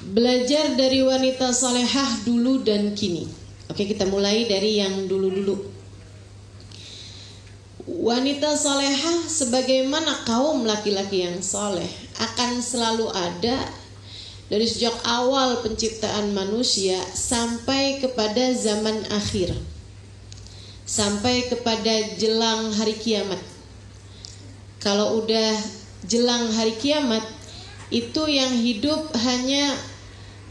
Belajar dari wanita salehah dulu dan kini. Oke, kita mulai dari yang dulu-dulu. Wanita salehah sebagaimana kaum laki-laki yang saleh akan selalu ada dari sejak awal penciptaan manusia sampai kepada zaman akhir, sampai kepada jelang hari kiamat. Kalau udah jelang hari kiamat, itu yang hidup hanya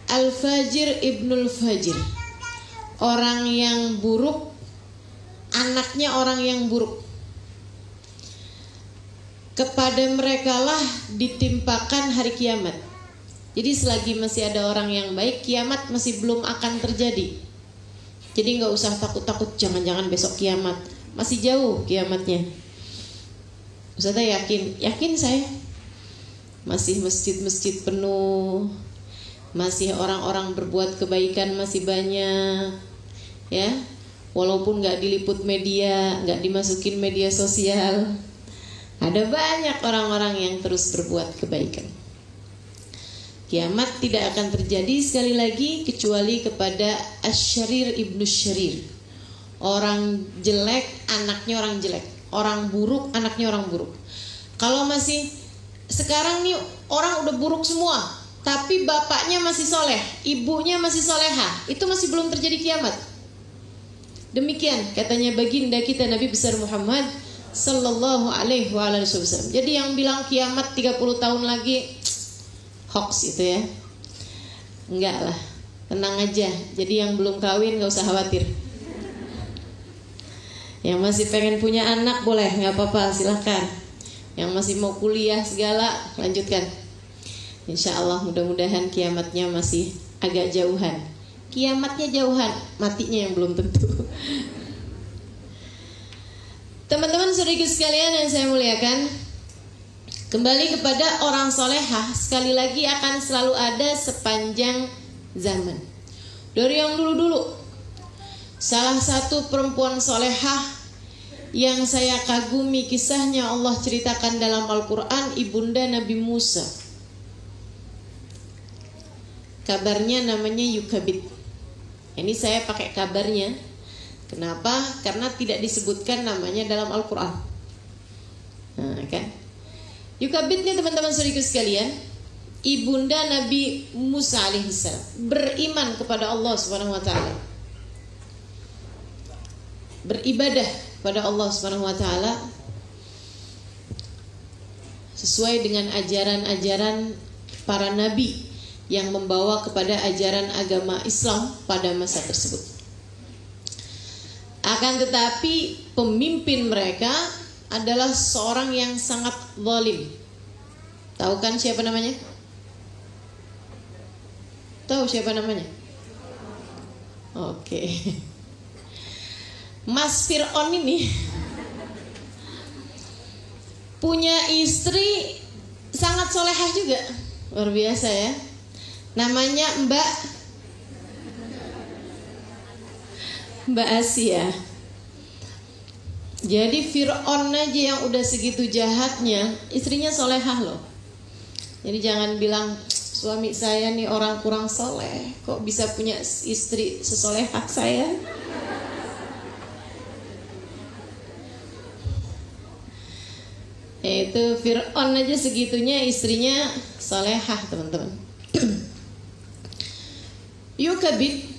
Al-Fajir Ibnul Fajir, orang yang buruk, anaknya orang yang buruk. Kepada merekalah ditimpakan hari kiamat. Jadi selagi masih ada orang yang baik, kiamat masih belum akan terjadi. Jadi gak usah takut-takut, jangan-jangan besok kiamat. Masih jauh kiamatnya. Ustazah yakin saya. Masih masjid-masjid penuh, masih orang-orang berbuat kebaikan masih banyak, ya. Walaupun gak diliput media, gak dimasukin media sosial, ada banyak orang-orang yang terus berbuat kebaikan. Kiamat tidak akan terjadi sekali lagi kecuali kepada Asy-Syarir Ibnu Syarir, orang jelek anaknya orang jelek, orang buruk anaknya orang buruk. Kalau masih sekarang nih orang udah buruk semua, tapi bapaknya masih soleh, ibunya masih solehah, itu masih belum terjadi kiamat. Demikian katanya baginda kita Nabi besar Muhammad Sallallahu alaihi wasallam. Jadi yang bilang kiamat 30 tahun lagi, hoax itu ya. Enggak lah, tenang aja. Jadi yang belum kawin gak usah khawatir. Yang masih pengen punya anak boleh, gak apa-apa, silahkan. Yang masih mau kuliah segala, lanjutkan. Insya Allah mudah-mudahan kiamatnya masih agak jauhan. Kiamatnya jauhan, matinya yang belum tentu. Teman-teman saudara sekalian yang saya muliakan, kembali kepada orang solehah, sekali lagi akan selalu ada sepanjang zaman. Dari yang dulu-dulu, salah satu perempuan solehah yang saya kagumi kisahnya Allah ceritakan dalam Al-Quran, ibunda Nabi Musa. Kabarnya namanya Yukabid. Ini saya pakai kabarnya. Kenapa? Karena tidak disebutkan namanya dalam Al-Quran. Nah, kan? Yukabid nih teman-teman saudara sekalian, ibunda Nabi Musa alaihissalam, beriman kepada Allah Subhanahu wa taala, beribadah kepada Allah Subhanahu wa taala sesuai dengan ajaran-ajaran para nabi yang membawa kepada ajaran agama Islam pada masa tersebut. Akan tetapi pemimpin mereka adalah seorang yang sangat zalim. Tahu kan siapa namanya? Tahu siapa namanya? Oke. Mas Fir'aun ini punya istri sangat solehah juga, luar biasa ya. Namanya Mbak Asia. Jadi Fir'aun aja yang udah segitu jahatnya, istrinya solehah loh. Jadi jangan bilang suami saya nih orang kurang soleh, kok bisa punya istri sesolehah saya. Yaitu Fir'aun aja segitunya, istrinya solehah teman-teman. Yukabid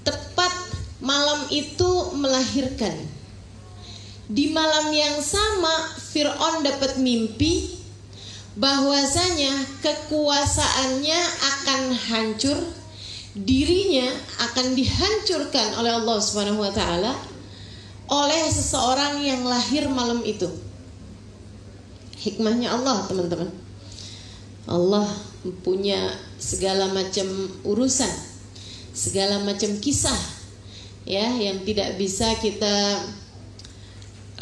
tepat malam itu melahirkan. Di malam yang sama Fir'aun dapat mimpi bahwasanya kekuasaannya akan hancur, dirinya akan dihancurkan oleh Allah Subhanahu wa taala oleh seseorang yang lahir malam itu. Hikmahnya Allah teman-teman. Allah punya segala macam urusan, segala macam kisah ya yang tidak bisa kita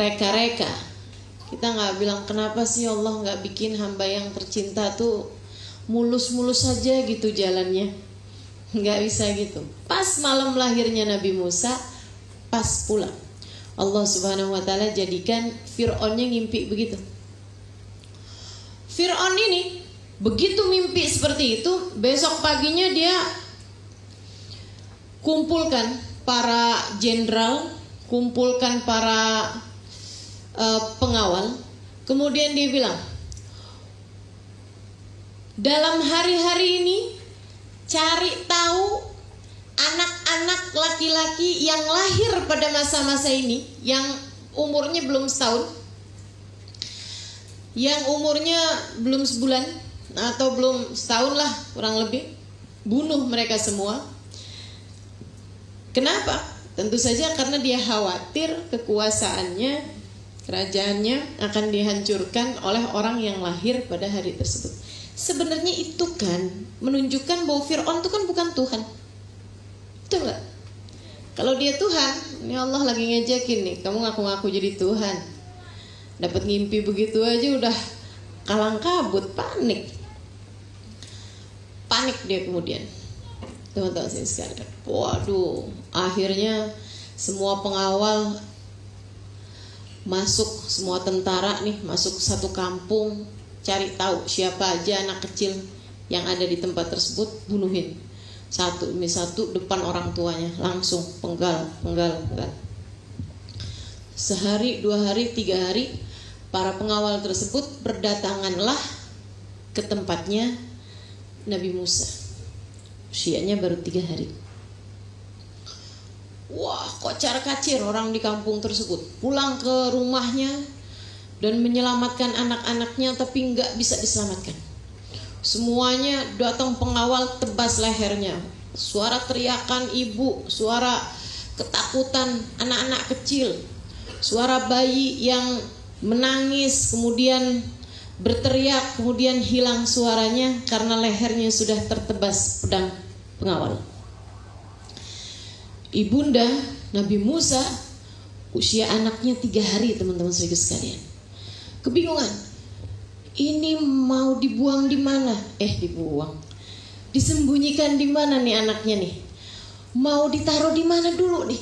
reka-reka. Kita nggak bilang kenapa sih Allah nggak bikin hamba yang tercinta tuh mulus-mulus saja gitu jalannya. Nggak bisa gitu. Pas malam lahirnya Nabi Musa, pas pulang, Allah Subhanahu wa taala jadikan Fir'aunnya ngimpi begitu. Fir'aun ini Begitu mimpi seperti itu, besok paginya dia kumpulkan para jenderal, kumpulkan para pengawal. Kemudian dia bilang, dalam hari-hari ini cari tahu anak-anak laki-laki yang lahir pada masa-masa ini, yang umurnya belum setahun, yang umurnya belum sebulan atau belum setahun lah kurang lebih, bunuh mereka semua. Kenapa? Tentu saja karena dia khawatir kekuasaannya, kerajaannya akan dihancurkan oleh orang yang lahir pada hari tersebut. Sebenarnya itu kan menunjukkan bahwa Fir'aun itu kan bukan Tuhan. Betul gak? Kalau dia Tuhan, ini Allah lagi ngejekin nih, kamu ngaku-ngaku jadi Tuhan, dapat ngimpi begitu aja udah kalang kabut, panik dia kemudian. Teman-teman sekalian, waduh, akhirnya semua pengawal masuk, semua tentara nih masuk satu kampung, cari tahu siapa aja anak kecil yang ada di tempat tersebut, bunuhin satu demi satu depan orang tuanya, langsung penggal. Sehari, 2 hari, 3 hari, para pengawal tersebut berdatanganlah ke tempatnya Nabi Musa. Usianya baru 3 hari. Wah, kocar-kacir orang di kampung tersebut. Pulang ke rumahnya dan menyelamatkan anak-anaknya, tapi nggak bisa diselamatkan. Semuanya datang pengawal, tebas lehernya. Suara teriakan ibu, suara ketakutan anak-anak kecil, suara bayi yang menangis, kemudian berteriak, kemudian hilang suaranya karena lehernya sudah tertebas pedang pengawal. Ibunda Nabi Musa, usia anaknya 3 hari, teman-teman sekalian, kebingungan. Ini mau dibuang di mana? Disembunyikan di mana nih anaknya nih? Mau ditaruh di mana dulu nih?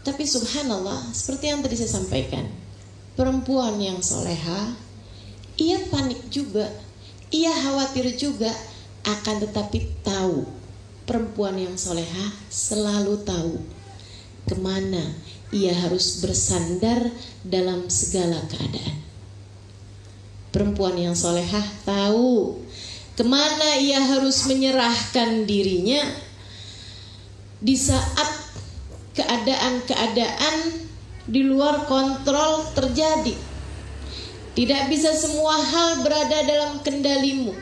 Tapi subhanallah, seperti yang tadi saya sampaikan, perempuan yang soleha, ia panik juga, ia khawatir juga, akan tetapi tahu, perempuan yang soleha selalu tahu kemana ia harus bersandar dalam segala keadaan. Perempuan yang solehah tahu kemana ia harus menyerahkan dirinya di saat keadaan-keadaan di luar kontrol terjadi. Tidak bisa semua hal berada dalam kendalimu.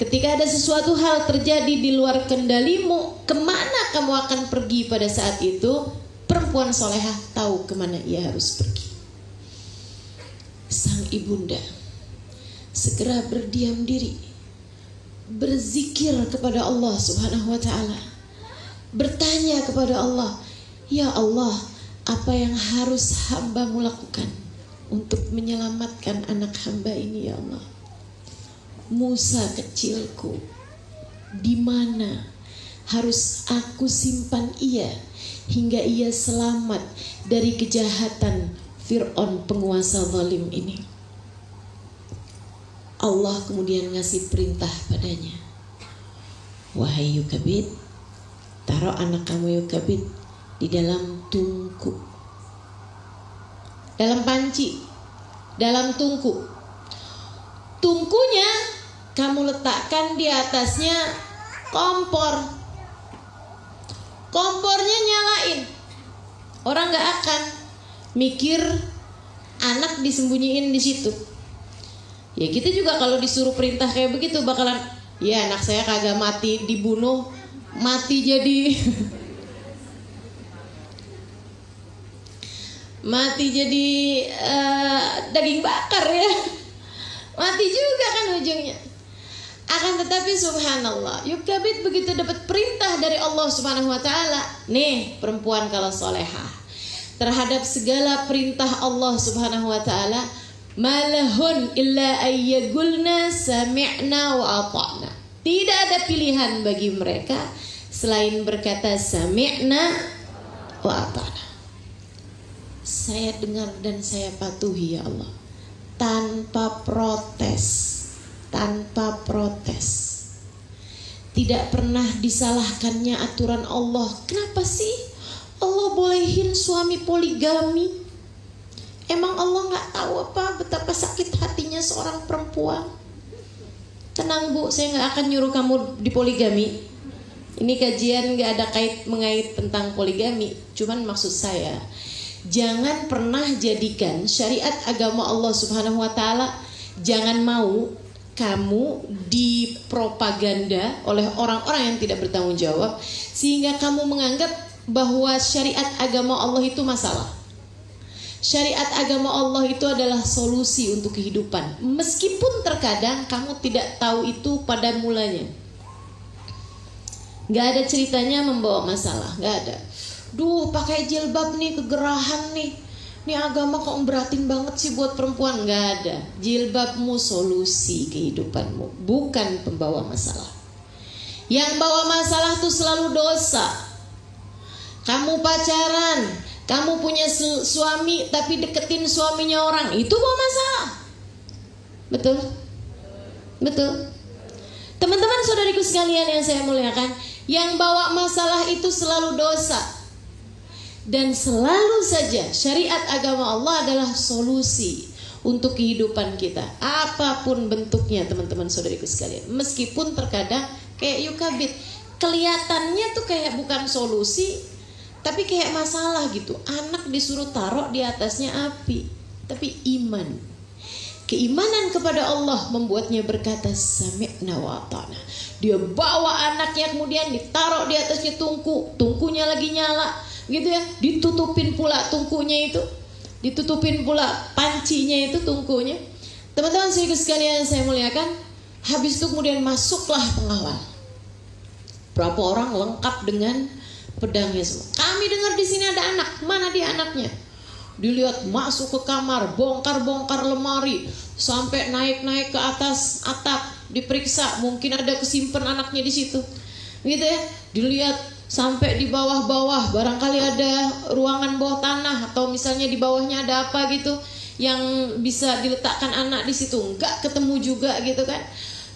Ketika ada sesuatu hal terjadi di luar kendalimu, kemana kamu akan pergi pada saat itu? Perempuan solehah tahu kemana ia harus pergi. Sang ibunda segera berdiam diri, berzikir kepada Allah Subhanahu wa ta'ala, bertanya kepada Allah, ya Allah, apa yang harus hamba-Mu lakukan untuk menyelamatkan anak hamba ini, ya Allah? Musa kecilku, di mana harus aku simpan ia hingga ia selamat dari kejahatan Fir'aun penguasa zalim ini? Allah kemudian ngasih perintah padanya, wahai Yukabid, taruh anak kamu Yukabid di dalam tungku, dalam panci, dalam tungku. Tungkunya kamu letakkan di atasnya kompor. Kompornya nyalain. Orang gak akan mikir anak disembunyiin di situ. Ya kita juga kalau disuruh perintah kayak begitu bakalan, ya anak saya kagak mati dibunuh, mati jadi mati jadi daging bakar ya, mati juga kan ujungnya. Akan tetapi subhanallah, Yukabid begitu dapat perintah dari Allah Subhanahu wa ta'ala, nih perempuan kalau solehah, terhadap segala perintah Allah Subhanahu wa ta'ala, malahun illa ayyagulna sami'na wa ata'na. Tidak ada pilihan bagi mereka selain berkata sami'na wa ata'na. Saya dengar dan saya patuhi ya Allah, tanpa protes, tanpa protes. Tidak pernah disalahkannya aturan Allah. Kenapa sih Allah bolehin suami poligami? Emang Allah gak tahu apa betapa sakit hatinya seorang perempuan? Tenang Bu, saya gak akan nyuruh kamu dipoligami. Ini kajian gak ada mengait tentang poligami. Cuman maksud saya, jangan pernah jadikan syariat agama Allah Subhanahu wa Ta'ala, jangan mau kamu dipropaganda oleh orang-orang yang tidak bertanggung jawab sehingga kamu menganggap bahwa syariat agama Allah itu masalah. Syariat agama Allah itu adalah solusi untuk kehidupan, meskipun terkadang kamu tidak tahu itu pada mulanya. Gak ada ceritanya membawa masalah, gak ada. Duh, pakai jilbab nih kegerahan nih. Ini agama kok beratin banget sih buat perempuan. Gak ada. Jilbabmu solusi kehidupanmu, bukan pembawa masalah. Yang bawa masalah tuh selalu dosa. Kamu pacaran, kamu punya suami tapi deketin suaminya orang, itu bawa masalah. Betul? Betul. Teman-teman saudariku sekalian yang saya muliakan, yang bawa masalah itu selalu dosa. Dan selalu saja syariat agama Allah adalah solusi untuk kehidupan kita, apapun bentuknya teman-teman saudariku sekalian. Meskipun terkadang kayak yukabit, kelihatannya tuh kayak bukan solusi, tapi kayak masalah gitu. Anak disuruh taruh di atasnya api, tapi iman, keimanan kepada Allah membuatnya berkata sami'na wa ata'na. Dia bawa anaknya kemudian ditaruh di atasnya tungku, tungkunya lagi nyala gitu ya, ditutupin pula tungkunya itu, ditutupin pula pancinya itu tungkunya. Teman-teman sekalian saya muliakan, habis itu kemudian masuklah pengawal. Berapa orang lengkap dengan pedangnya semua. Kami dengar di sini ada anak, mana dia anaknya? Dilihat masuk ke kamar, bongkar-bongkar lemari, sampai naik-naik ke atas atap, diperiksa, mungkin ada kesimpan anaknya di situ, gitu ya. Dilihat sampai di bawah-bawah, barangkali ada ruangan bawah tanah atau misalnya di bawahnya ada apa gitu yang bisa diletakkan anak di situ. Enggak ketemu juga gitu kan.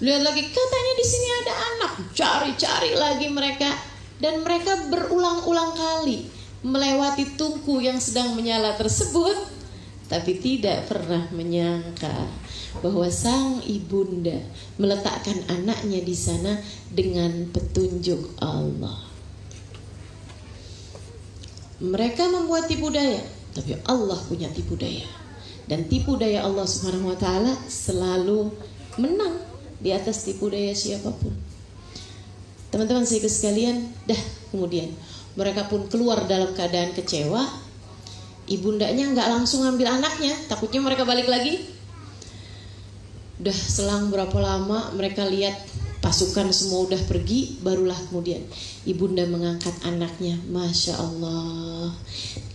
Lihat lagi, katanya di sini ada anak, cari-cari lagi mereka, dan mereka berulang-ulang kali melewati tungku yang sedang menyala tersebut, tapi tidak pernah menyangka bahwa sang ibunda meletakkan anaknya di sana dengan petunjuk Allah. Mereka membuat tipu daya, tapi Allah punya tipu daya, dan tipu daya Allah Subhanahu wa Ta'ala selalu menang di atas tipu daya siapapun. Teman-teman sekalian, kemudian mereka pun keluar dalam keadaan kecewa. Ibundanya nggak langsung ambil anaknya, takutnya mereka balik lagi. Udah selang berapa lama mereka lihat pasukan semua udah pergi, barulah kemudian ibunda mengangkat anaknya. Masya Allah,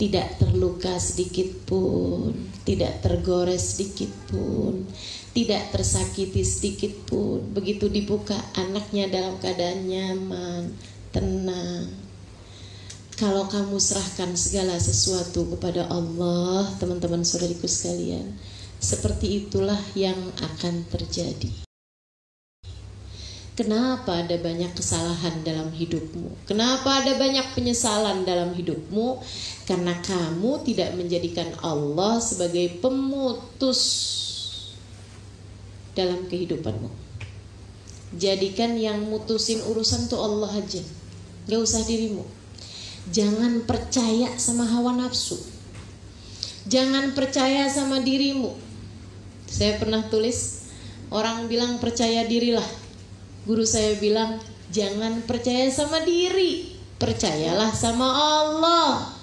tidak terluka sedikit pun, tidak tergores sedikit pun, tidak tersakiti sedikit pun. Begitu dibuka, anaknya dalam keadaan nyaman, tenang. Kalau kamu serahkan segala sesuatu kepada Allah, teman-teman saudariku sekalian, seperti itulah yang akan terjadi. Kenapa ada banyak kesalahan dalam hidupmu? Kenapa ada banyak penyesalan dalam hidupmu? Karena kamu tidak menjadikan Allah sebagai pemutus dalam kehidupanmu. Jadikan yang mutusin urusan tuh Allah aja, gak usah dirimu. Jangan percaya sama hawa nafsu, jangan percaya sama dirimu. Saya pernah tulis, orang bilang percaya dirilah, guru saya bilang jangan percaya sama diri, percayalah sama Allah.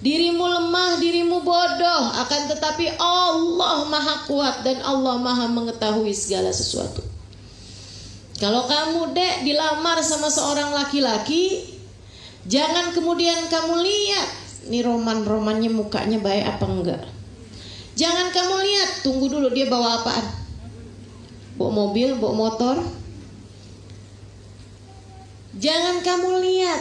Dirimu lemah, dirimu bodoh, akan tetapi Allah maha kuat dan Allah maha mengetahui segala sesuatu. Kalau kamu dilamar sama seorang laki-laki, jangan kemudian kamu lihat nih roman-romannya mukanya baik apa enggak. Jangan kamu lihat, tunggu dulu dia bawa apaan, bawa mobil, bawa motor. Jangan kamu lihat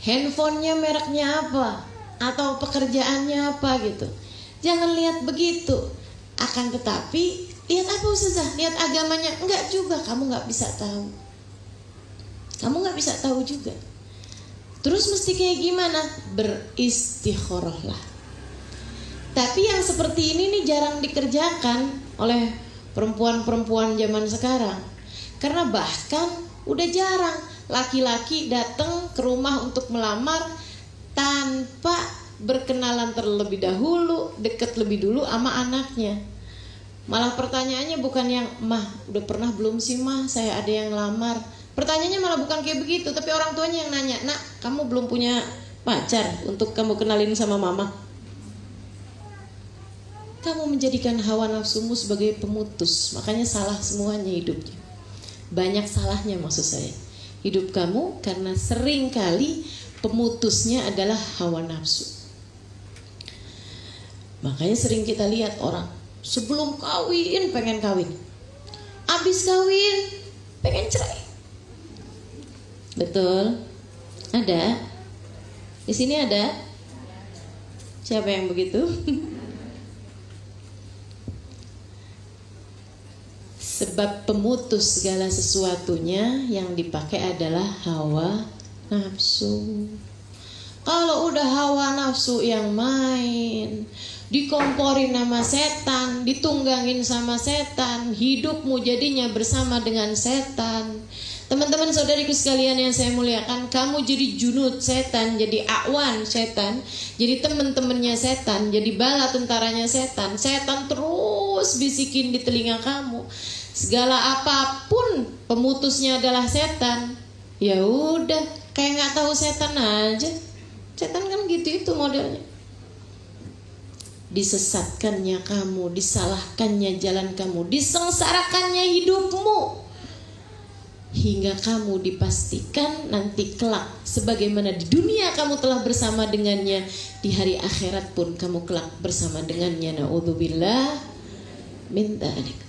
handphonenya mereknya apa, atau pekerjaannya apa gitu. Jangan lihat begitu. Akan tetapi Lihat apa Ustazah? Lihat agamanya? Enggak juga, kamu nggak bisa tahu. Kamu nggak bisa tahu juga. Terus mesti kayak gimana? Beristikharahlah. Tapi yang seperti ini nih jarang dikerjakan oleh perempuan-perempuan zaman sekarang. Karena bahkan udah jarang laki-laki datang ke rumah untuk melamar tanpa berkenalan terlebih dahulu, deket lebih dulu sama anaknya. Malah pertanyaannya bukan yang, "Mah, udah pernah belum sih mah saya ada yang lamar?" Pertanyaannya malah bukan kayak begitu, tapi orang tuanya yang nanya, "Nak, kamu belum punya pacar untuk kamu kenalin sama mama?" Kamu menjadikan hawa nafsumu sebagai pemutus. Makanya salah semuanya hidupnya. Banyak salahnya maksud saya. Hidup kamu karena sering kali pemutusnya adalah hawa nafsu. Makanya sering kita lihat orang sebelum kawin pengen kawin, abis kawin pengen cerai. Betul? Ada? Di sini ada? Siapa yang begitu? Sebab pemutus segala sesuatunya yang dipakai adalah hawa nafsu. Kalau udah hawa nafsu yang main, dikomporin sama setan, ditunggangin sama setan, hidupmu jadinya bersama dengan setan. Teman-teman saudariku sekalian yang saya muliakan, kamu jadi junud setan, jadi akwan setan, jadi teman-temannya setan, jadi bala tentaranya setan. Setan terus bisikin di telinga kamu. Segala apapun pemutusnya adalah setan. Ya udah, kayak nggak tahu setan aja. Setan kan gitu itu modelnya. Disesatkannya kamu, disalahkannya jalan kamu, disengsarakannya hidupmu, hingga kamu dipastikan nanti kelak sebagaimana di dunia kamu telah bersama dengannya, di hari akhirat pun kamu kelak bersama dengannya. Na'udzubillah min dzalik.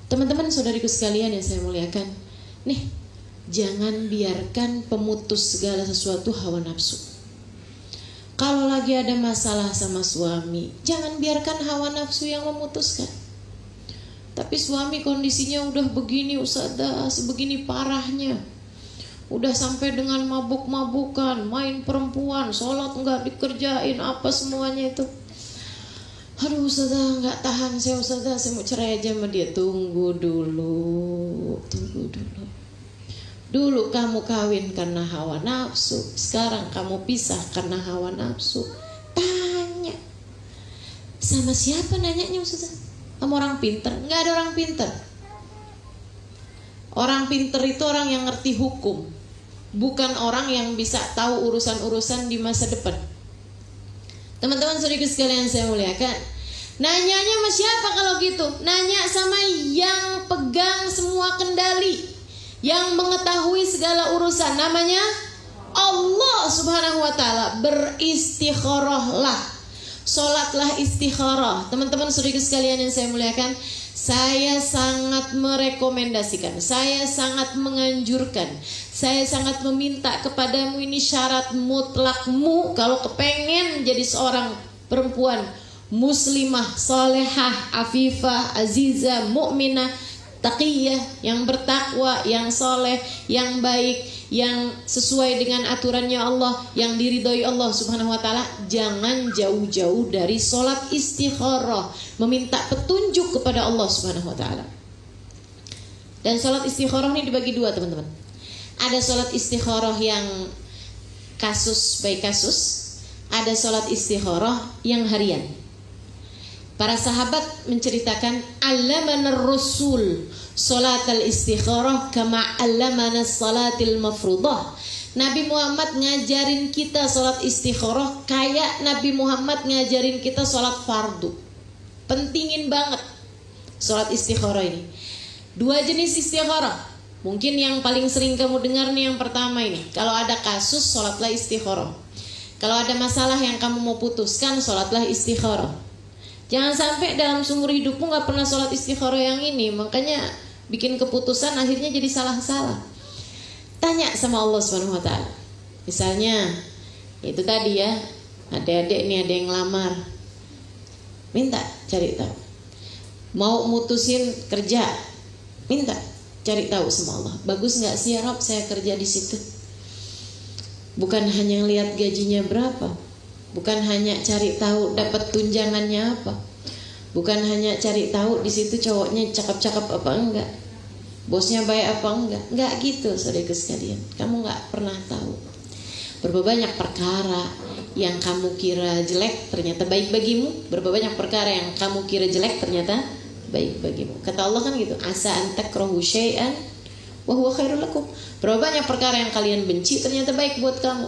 Teman-teman saudariku sekalian yang saya muliakan, nih, jangan biarkan pemutus segala sesuatu hawa nafsu. Kalau lagi ada masalah sama suami, jangan biarkan hawa nafsu yang memutuskan. Tapi suami kondisinya udah begini Ustazah, sebegini parahnya, udah sampai dengan mabuk-mabukan, main perempuan, sholat nggak dikerjain, apa semuanya itu. Aduh Ustazah, nggak tahan saya Ustazah, saya mau cerai aja sama dia. Tunggu dulu. Dulu kamu kawin karena hawa nafsu, sekarang kamu pisah karena hawa nafsu. Tanya, sama siapa nanyanya Ustazah? Sama orang pinter? Nggak ada orang pinter. Orang pinter itu orang yang ngerti hukum, bukan orang yang bisa tahu urusan-urusan di masa depan. Teman-teman saudara sekalian saya muliakan, nanyanya sama siapa kalau gitu? Nanya sama yang pegang semua kendali, yang mengetahui segala urusan, namanya Allah Subhanahu wa taala. Beristikharahlah, sholatlah istikharah. Teman-teman saudara sekalian yang saya muliakan, saya sangat merekomendasikan, saya sangat menganjurkan, saya sangat meminta kepadamu, ini syarat mutlakmu kalau kepengen jadi seorang perempuan muslimah, salehah, afifah, azizah, mukminah, taqiyah, yang bertakwa, yang soleh, yang baik, yang sesuai dengan aturannya Allah, yang diridhoi Allah Subhanahu wa taala. Jangan jauh-jauh dari sholat istikharah, meminta petunjuk kepada Allah Subhanahu wa taala. Dan sholat istikharah ini dibagi dua, teman-teman. Ada sholat istikharah yang kasus by kasus, ada sholat istikharah yang harian. Para sahabat menceritakan, allamana Rasul sholatal istikharah kama allamana sholatil mafruḍah. Nabi Muhammad ngajarin kita sholat istikharah kayak Nabi Muhammad ngajarin kita sholat fardu. Pentingin banget sholat istikharah ini. Dua jenis istikharah. Mungkin yang paling sering kamu dengar nih yang pertama ini. Kalau ada kasus, sholatlah istikharah. Kalau ada masalah yang kamu mau putuskan, sholatlah istikharah. Jangan sampai dalam seumur hidupmu gak pernah sholat istikharah yang ini, makanya bikin keputusan akhirnya jadi salah-salah. Tanya sama Allah Subhanahu wa taala. Misalnya itu tadi ya, adik-adik ini ada yang lamar, minta cari tahu, Mau mutusin kerja, minta cari tahu sama Allah. Bagus nggak sih ya Rob saya kerja di situ? Bukan hanya lihat gajinya berapa, bukan hanya cari tahu dapat tunjangannya apa, bukan hanya cari tahu di situ cowoknya cakep-cakep apa enggak, bosnya baik apa enggak gitu saudara sekalian. Kamu nggak pernah tahu. Berapa banyak perkara yang kamu kira jelek ternyata baik bagimu, berapa banyak perkara yang kamu kira jelek ternyata baik bagimu. Kata Allah kan gitu, asa an takrahu syai'an wa huwa khairul lakum. Berapa banyak perkara yang kalian benci ternyata baik buat kamu.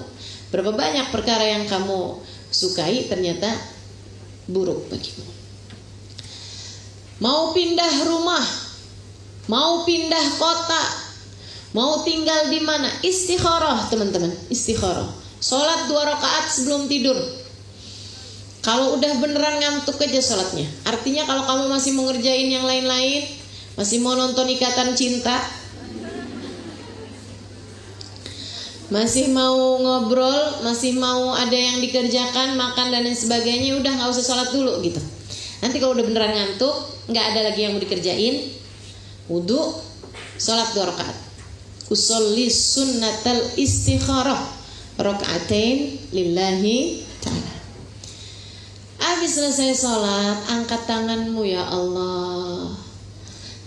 Berapa banyak perkara yang kamu sukai ternyata buruk bagimu. Mau pindah rumah, mau pindah kota, mau tinggal di mana, istikharah teman-teman, istikharah. Sholat 2 rakaat sebelum tidur. Kalau udah beneran ngantuk aja sholatnya. Artinya kalau kamu masih mau ngerjain yang lain-lain, masih mau nonton Ikatan Cinta, masih mau ngobrol, masih mau ada yang dikerjakan, makan dan lain sebagainya, udah gak usah sholat dulu gitu. Nanti kalau udah beneran ngantuk, gak ada lagi yang mau dikerjain, wudu, sholat 2 rakaat. Usolli sunnatal istikharah rakaatain lillahi ta'ala. Habis selesai sholat, angkat tanganmu ya Allah.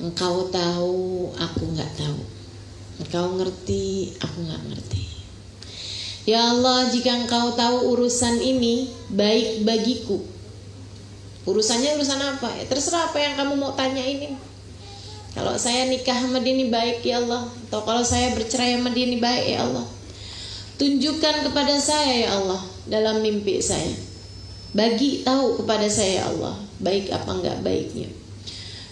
Engkau tahu, aku gak tahu. Engkau ngerti, aku gak ngerti. Ya Allah, jika engkau tahu urusan ini baik bagiku, urusannya urusan apa? Ya terserah apa yang kamu mau tanya ini. Kalau saya nikah sama dia ini baik ya Allah, atau kalau saya bercerai sama dia ini baik ya Allah. Tunjukkan kepada saya ya Allah dalam mimpi saya. Bagi tahu kepada saya ya Allah, baik apa enggak baiknya.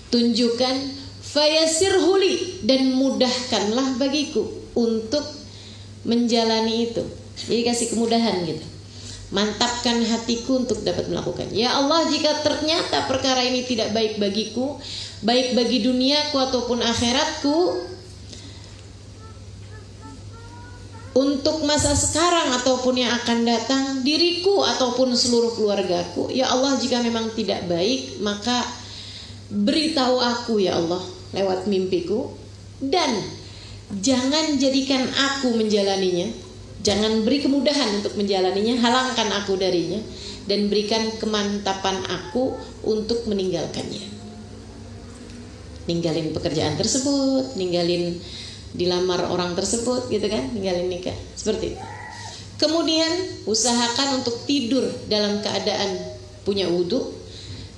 Tunjukkan, fayasirhuli, dan mudahkanlah bagiku untuk menjalani itu. Jadi kasih kemudahan gitu. Mantapkan hatiku untuk dapat melakukan. Ya Allah, jika ternyata perkara ini tidak baik bagiku, baik bagi duniaku ataupun akhiratku, untuk masa sekarang ataupun yang akan datang, diriku ataupun seluruh keluargaku, ya Allah, jika memang tidak baik, maka beritahu aku ya Allah lewat mimpiku, dan jangan jadikan aku menjalaninya, jangan beri kemudahan untuk menjalaninya, halangkan aku darinya, dan berikan kemantapan aku untuk meninggalkannya. Ninggalin pekerjaan tersebut, ninggalin dilamar orang tersebut gitu kan, ninggalin nikah, seperti itu. Kemudian usahakan untuk tidur dalam keadaan punya wudu,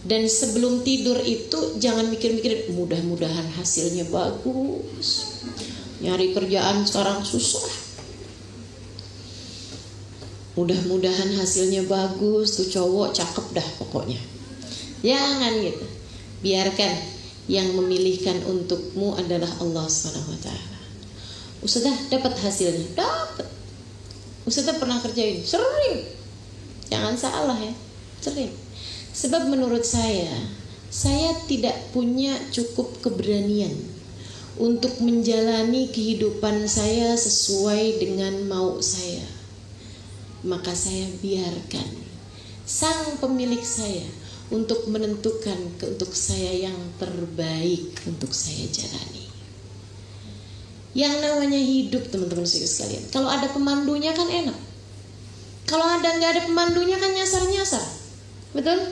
dan sebelum tidur itu jangan mikir-mikir mudah-mudahan hasilnya bagus, nyari kerjaan sekarang susah, mudah-mudahan hasilnya bagus, tuh cowok cakep dah pokoknya. Jangan gitu. Biarkan yang memilihkan untukmu adalah Allah SWT. Ustazah dapat hasilnya, dapat. Ustazah pernah kerjain, sering. Jangan salah ya, sering. Sebab menurut saya tidak punya cukup keberanian untuk menjalani kehidupan saya sesuai dengan mau saya. Maka saya biarkan sang pemilik saya untuk menentukan untuk saya yang terbaik untuk saya jalani. Yang namanya hidup teman-teman sekalian, kalau ada pemandunya kan enak. Kalau nggak ada pemandunya kan nyasar-nyasar, betul?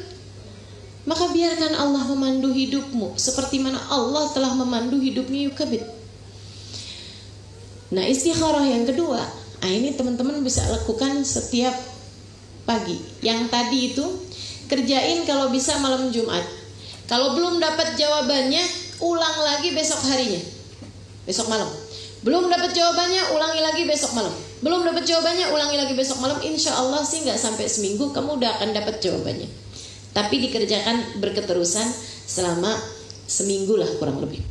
Maka biarkan Allah memandu hidupmu seperti mana Allah telah memandu hidupnya Yukabid. Nah, istikharah yang kedua, ini teman-teman bisa lakukan setiap pagi. Yang tadi itu kerjain kalau bisa malam Jumat. Kalau belum dapat jawabannya, ulang lagi besok harinya, besok malam. Belum dapat jawabannya, ulangi lagi besok malam. Belum dapat jawabannya, ulangi lagi besok malam. Insya Allah sih nggak sampai seminggu kamu udah akan dapat jawabannya. Tapi dikerjakan berketerusan selama seminggu lah kurang lebih.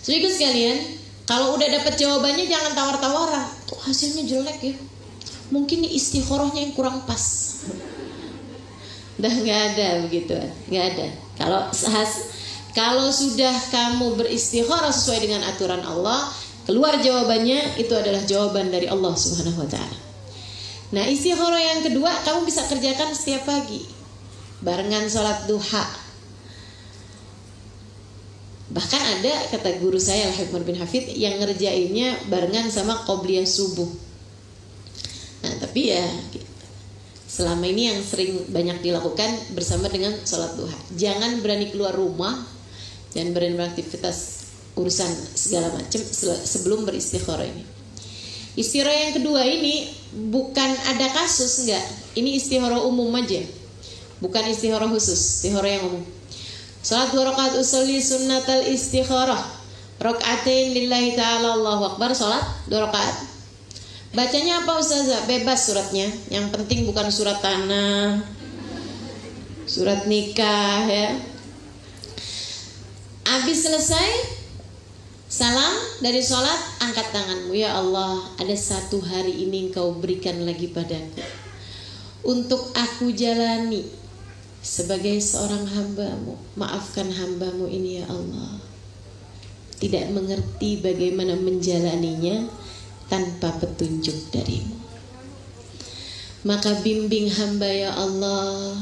Saudara sekalian, kalau udah dapat jawabannya jangan tawar-tawaran. Kok hasilnya jelek ya? Mungkin istikharahnya yang kurang pas. Dah nggak ada begitu, nggak ada. Kalau sudah kamu beristikharah sesuai dengan aturan Allah, keluar jawabannya, itu adalah jawaban dari Allah Subhanahu wa taala. Nah, istikharah yang kedua kamu bisa kerjakan setiap pagi. Barengan sholat duha. Bahkan ada kata guru saya Al-Hikmah bin Hafid yang ngerjainnya barengan sama qobliyah subuh. Nah tapi ya selama ini yang sering banyak dilakukan bersama dengan sholat duha. Jangan berani keluar rumah, jangan berani beraktivitas urusan segala macam sebelum beristikharah ini. Istikharah yang kedua ini bukan ada kasus, enggak. Ini istikharah umum aja, bukan istikharah khusus, istikharah yang umum. Salat 2 rakaat usolli sunnatal istikharah, rakaatain lillahi ta'ala, Allahu akbar, salat 2 rakaat. Bacanya apa Ustazah? Bebas suratnya. Yang penting bukan surat tanah, surat nikah ya. Habis selesai salam dari sholat, angkat tanganmu. Ya Allah, ada satu hari ini Engkau berikan lagi padaku untuk aku jalani sebagai seorang hamba-Mu. Maafkan hamba-Mu ini ya Allah, tidak mengerti bagaimana menjalaninya tanpa petunjuk darimu. Maka bimbing hamba ya Allah,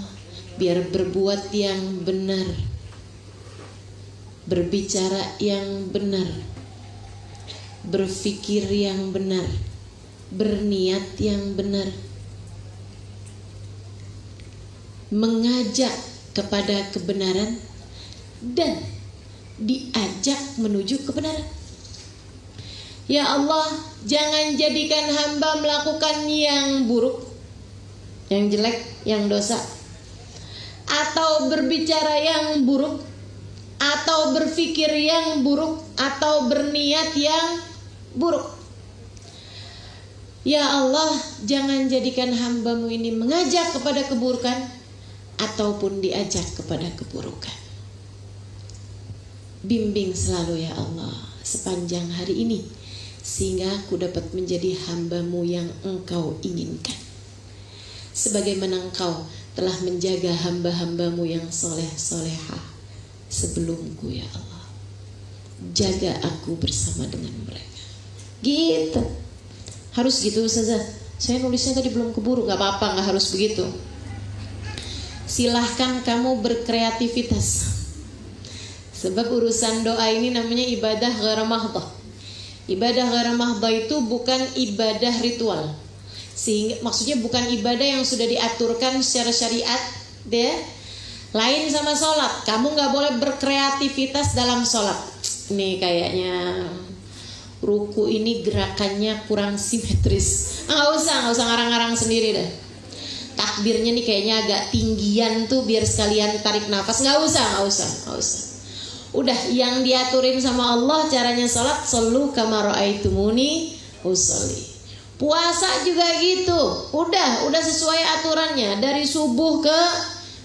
biar berbuat yang benar, berbicara yang benar, berfikir yang benar, berniat yang benar, mengajak kepada kebenaran dan diajak menuju kebenaran. Ya Allah, jangan jadikan hamba melakukan yang buruk, yang jelek, yang dosa, atau berbicara yang buruk, atau berfikir yang buruk, atau berniat yang buruk. Ya Allah, jangan jadikan hamba-Mu ini mengajak kepada keburukan ataupun diajak kepada keburukan. Bimbing selalu ya Allah sepanjang hari ini, sehingga aku dapat menjadi hamba-Mu yang Engkau inginkan, sebagaimana Engkau telah menjaga hamba-hamba-Mu yang soleh-solehah sebelumku ya Allah. Jaga aku bersama dengan mereka. Gitu. Harus gitu Ustazah. Saya nulisnya tadi belum keburu. Gak apa-apa, gak harus begitu. Silahkan kamu berkreativitas. Sebab urusan doa ini namanya ibadah ghaira mahdhah. Ibadah ghaira mahdhah itu bukan ibadah ritual. Sehingga maksudnya bukan ibadah yang sudah diaturkan secara syariat, deh. Lain sama sholat. Kamu gak boleh berkreativitas dalam sholat. Ini kayaknya ruku ini gerakannya kurang simetris. Nggak usah ngarang-ngarang sendiri dah. Takbirnya nih kayaknya agak tinggian tuh biar sekalian tarik nafas. Nggak usah. Udah yang diaturin sama Allah caranya sholat, shollu kama ra'aitumuni usolli. Puasa juga gitu. Udah sesuai aturannya dari subuh ke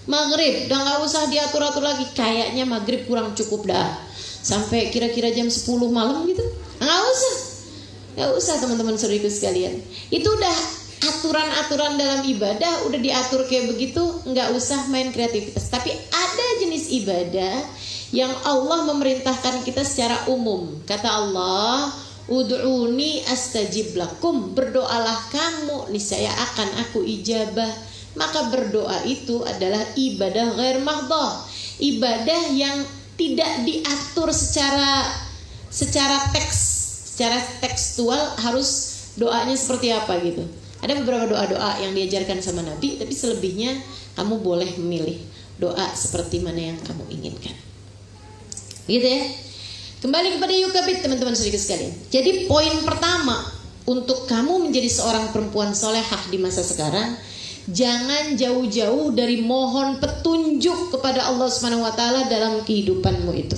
maghrib. Udah nggak usah diatur-atur lagi. Kayaknya maghrib kurang cukup dah. Sampai kira-kira jam 10 malam gitu. Nggak usah teman-teman saudariku sekalian. Itu udah aturan-aturan dalam ibadah udah diatur kayak begitu. Nggak usah main kreativitas. Tapi ada jenis ibadah yang Allah memerintahkan kita secara umum. Kata Allah, ud'uni astajib lakum, berdoalah kamu niscaya akan aku ijabah. Maka berdoa itu adalah ibadah ghair mahdhah, ibadah yang tidak diatur secara tekstual harus doanya seperti apa gitu. Ada beberapa doa-doa yang diajarkan sama Nabi, tapi selebihnya kamu boleh memilih doa seperti mana yang kamu inginkan. Gitu ya. Kembali kepada yukabit teman-teman saudara sekalian. Jadi poin pertama untuk kamu menjadi seorang perempuan solehah di masa sekarang, jangan jauh-jauh dari mohon petunjuk kepada Allah Subhanahu wa taala dalam kehidupanmu itu.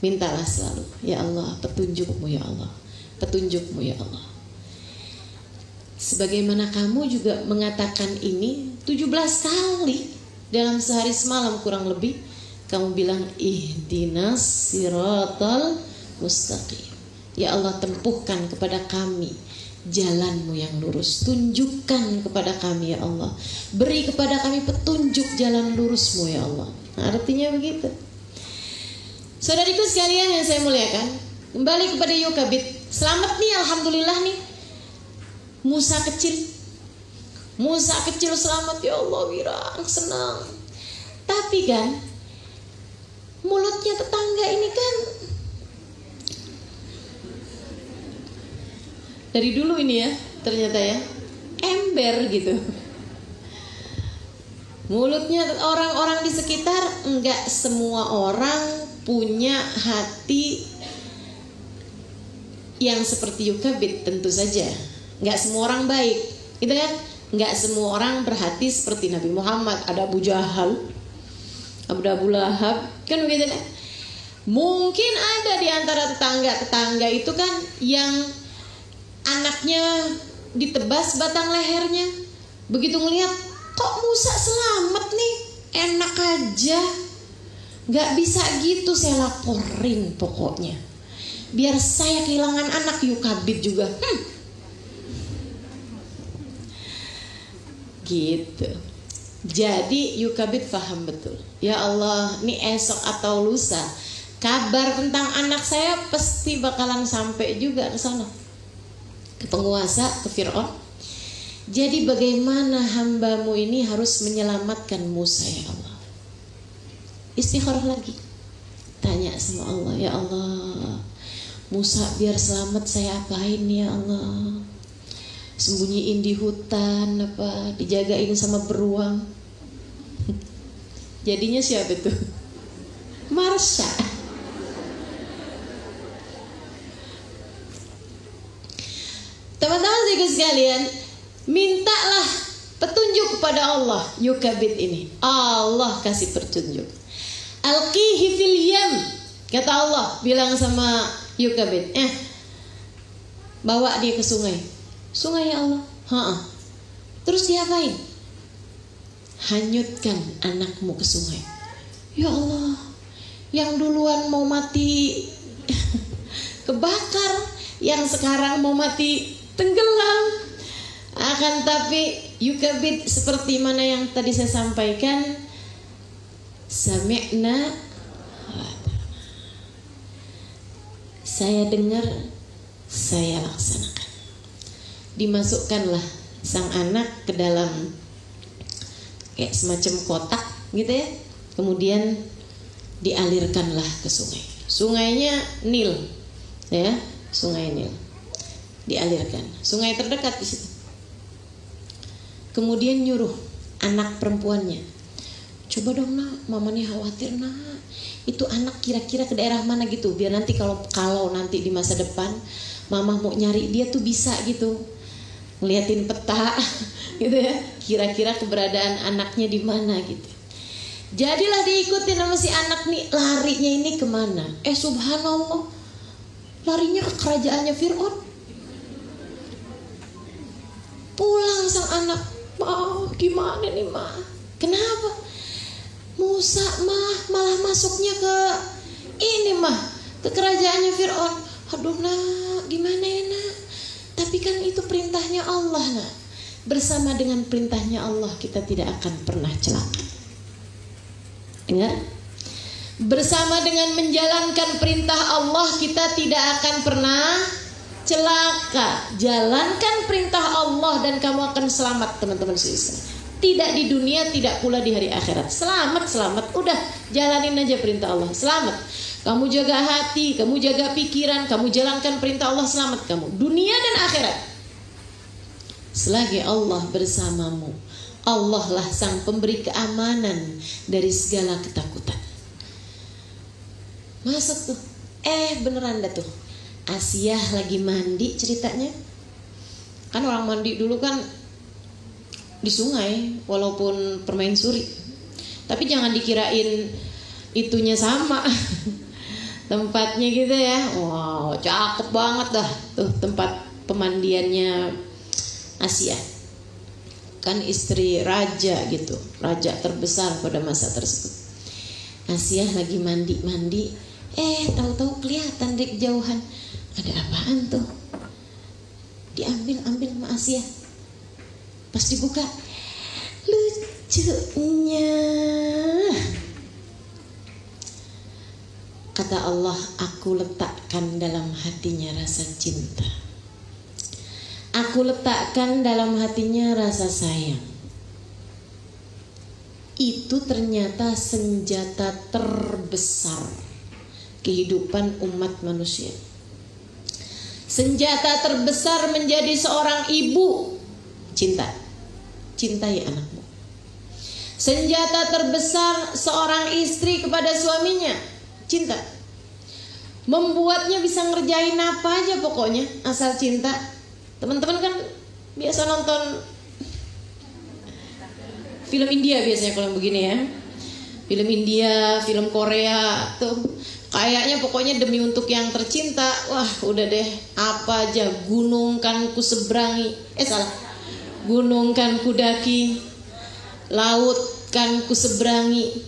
Mintalah selalu, ya Allah, petunjukmu ya Allah. Petunjukmu ya Allah. Sebagaimana kamu juga mengatakan ini 17 kali dalam sehari semalam kurang lebih. Kamu bilang ihdinas siratal mustaqim. Ya Allah, tempuhkan kepada kami jalanmu yang lurus. Tunjukkan kepada kami ya Allah. Beri kepada kami petunjuk jalan lurusmu ya Allah. Nah, artinya begitu. Saudariku sekalian yang saya muliakan, kembali kepada yukabit. Selamat nih, alhamdulillah nih. Musa kecil selamat ya Allah, wirang, senang. Tapi kan mulutnya tetangga ini kan dari dulu ini ya, ternyata ya, ember gitu. Mulutnya orang-orang di sekitar, enggak semua orang punya hati yang seperti Yukabid, tentu saja. Enggak semua orang baik, gitu kan? Enggak semua orang berhati seperti Nabi Muhammad. Ada Abu Jahal, ada Abu Lahab, kan begitu kan? Mungkin ada di antara tetangga itu kan yang anaknya ditebas batang lehernya. Begitu ngelihat, kok Musa selamat nih, enak aja. Gak bisa gitu, saya laporin pokoknya. Biar saya kehilangan anak. Yukabid juga gitu. Jadi Yukabid paham betul, ya Allah, nih esok atau lusa kabar tentang anak saya pasti bakalan sampai juga ke sana, ke penguasa, ke Fir'aun. Jadi bagaimana hambamu ini harus menyelamatkan Musa, ya Allah. Istikharah lagi, tanya sama Allah, ya Allah, Musa biar selamat saya apain ya Allah? Sembunyiin di hutan apa, dijagain sama beruang? Jadinya siapa tuh? Marsha. Teman-teman sekalian, mintalah petunjuk kepada Allah. Yukabid ini Allah kasih petunjuk. Alqihi fil yam, kata Allah bilang sama Yukabid, bawa dia ke sungai. Sungai, ya Allah. Terus diapain? Hanyutkan anakmu ke sungai. Ya Allah, yang duluan mau mati kebakar, yang sekarang mau mati tenggelam. Akan tapi Yukabid seperti mana yang tadi saya sampaikan, sami'na, saya dengar, saya laksanakan. Dimasukkanlah sang anak ke dalam kayak semacam kotak gitu ya, kemudian dialirkanlah ke sungai. Sungainya Nil, ya, sungai Nil. Dialirkan, sungai terdekat di situ. Kemudian nyuruh anak perempuannya, coba dong nak, mama nih khawatir nak, itu anak kira-kira ke daerah mana gitu, biar nanti kalau nanti di masa depan mama mau nyari dia tuh bisa gitu, ngeliatin peta gitu ya, kira-kira keberadaan anaknya di mana gitu. Jadilah diikutin sama si anak nih, larinya ini kemana? Subhanallah, larinya ke kerajaannya Fir'aun. Pulang sang anak, gimana nih ma? Kenapa? Musa malah masuknya ke ini ke kerajaannya Fir'aun. Aduh nak, gimana ya nak? Tapi kan itu perintahnya Allah nak. Bersama dengan perintahnya Allah kita tidak akan pernah celaka. Ingat? Bersama dengan menjalankan perintah Allah kita tidak akan pernah celaka. Jalankan perintah Allah dan kamu akan selamat, teman-teman sekalian. Tidak di dunia, tidak pula di hari akhirat. Selamat. Udah, jalanin aja perintah Allah, selamat. Kamu jaga hati, kamu jaga pikiran, kamu jalankan perintah Allah, selamat kamu dunia dan akhirat. Selagi Allah bersamamu, Allah lah sang pemberi keamanan dari segala ketakutan. Masuk tuh, beneran dah tuh. Asiyah lagi mandi ceritanya. Kan orang mandi dulu kan di sungai, walaupun permaisuri. Tapi jangan dikirain itunya sama tempatnya gitu ya. Wow, cakep banget dah tuh tempat pemandiannya Asia. Kan istri raja gitu, raja terbesar pada masa tersebut. Asia lagi mandi, tahu-tahu kelihatan dari kejauhan. Ada apaan tuh? Diambil sama Asia. Pas dibuka, lucunya, kata Allah, aku letakkan dalam hatinya rasa cinta. Aku letakkan dalam hatinya rasa sayang. itu ternyata senjata terbesar kehidupan umat manusia. Senjata terbesar menjadi seorang ibu, cinta. Cintai anakmu. Senjata terbesar seorang istri kepada suaminya, cinta. Membuatnya bisa ngerjain apa aja pokoknya asal cinta. Teman-teman kan biasa nonton film India biasanya kalau begini ya. Film India, film Korea tuh kayaknya pokoknya demi untuk yang tercinta, wah udah deh apa aja, gunung kan ku seberangi, gunung kan ku daki, laut kan ku seberangi.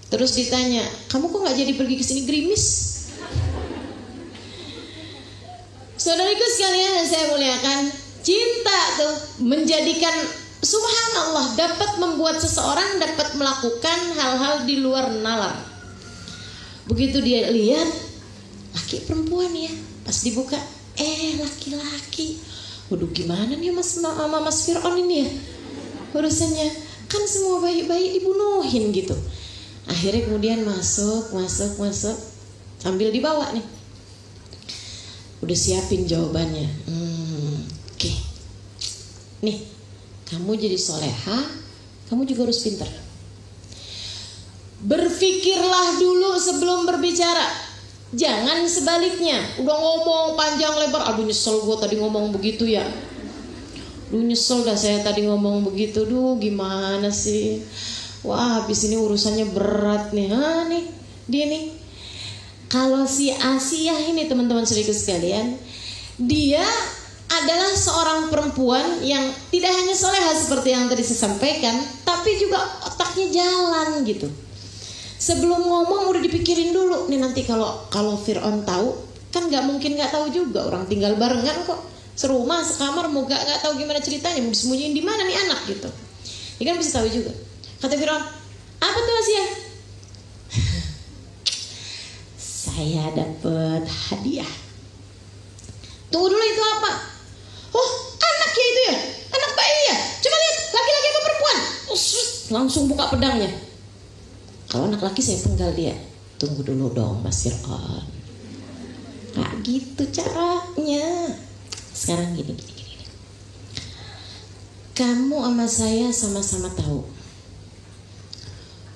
Terus ditanya, kamu kok nggak jadi pergi ke sini, gerimis? Saudariku sekalian yang saya muliakan, cinta tuh menjadikan, subhanallah, dapat membuat seseorang dapat melakukan hal-hal di luar nalar. Begitu dia lihat laki perempuan ya, pas dibuka, laki-laki. Waduh, gimana nih Mas Fir'aun ini ya urusannya, kan semua bayi-bayi dibunuhin gitu. Akhirnya kemudian masuk sambil dibawa nih, udah siapin jawabannya. Oke. Nih, kamu jadi soleha, kamu juga harus pintar. Berpikirlah dulu sebelum berbicara. Jangan sebaliknya, udah ngomong panjang lebar, aduh nyesel gue tadi ngomong begitu ya. Duh nyesel dah saya tadi ngomong begitu, duh gimana sih. Wah habis ini urusannya berat nih. Nih dia nih. Kalau si Asia ini teman-teman saudaraku sekalian, dia adalah seorang perempuan yang tidak hanya soleha seperti yang tadi saya sampaikan, tapi juga otaknya jalan gitu. Sebelum ngomong udah dipikirin dulu nih, nanti kalau Fir'aun tahu, kan nggak mungkin nggak tahu juga, orang tinggal barengan kok, serumah sekamar, mau nggak tahu gimana ceritanya, mau disembunyiin di mana nih anak gitu. Dia kan bisa tahu juga. Kata Fir'aun, apa tuh Asia? Saya dapat hadiah. Tunggu dulu, itu apa? Oh, anaknya itu ya, anak bayi ya. Coba lihat, laki-laki apa perempuan? Langsung buka pedangnya. Kalau anak laki saya penggal dia. Tunggu dulu dong Mas Fir'aun. Gak gitu caranya. Sekarang gini. Kamu sama saya sama-sama tahu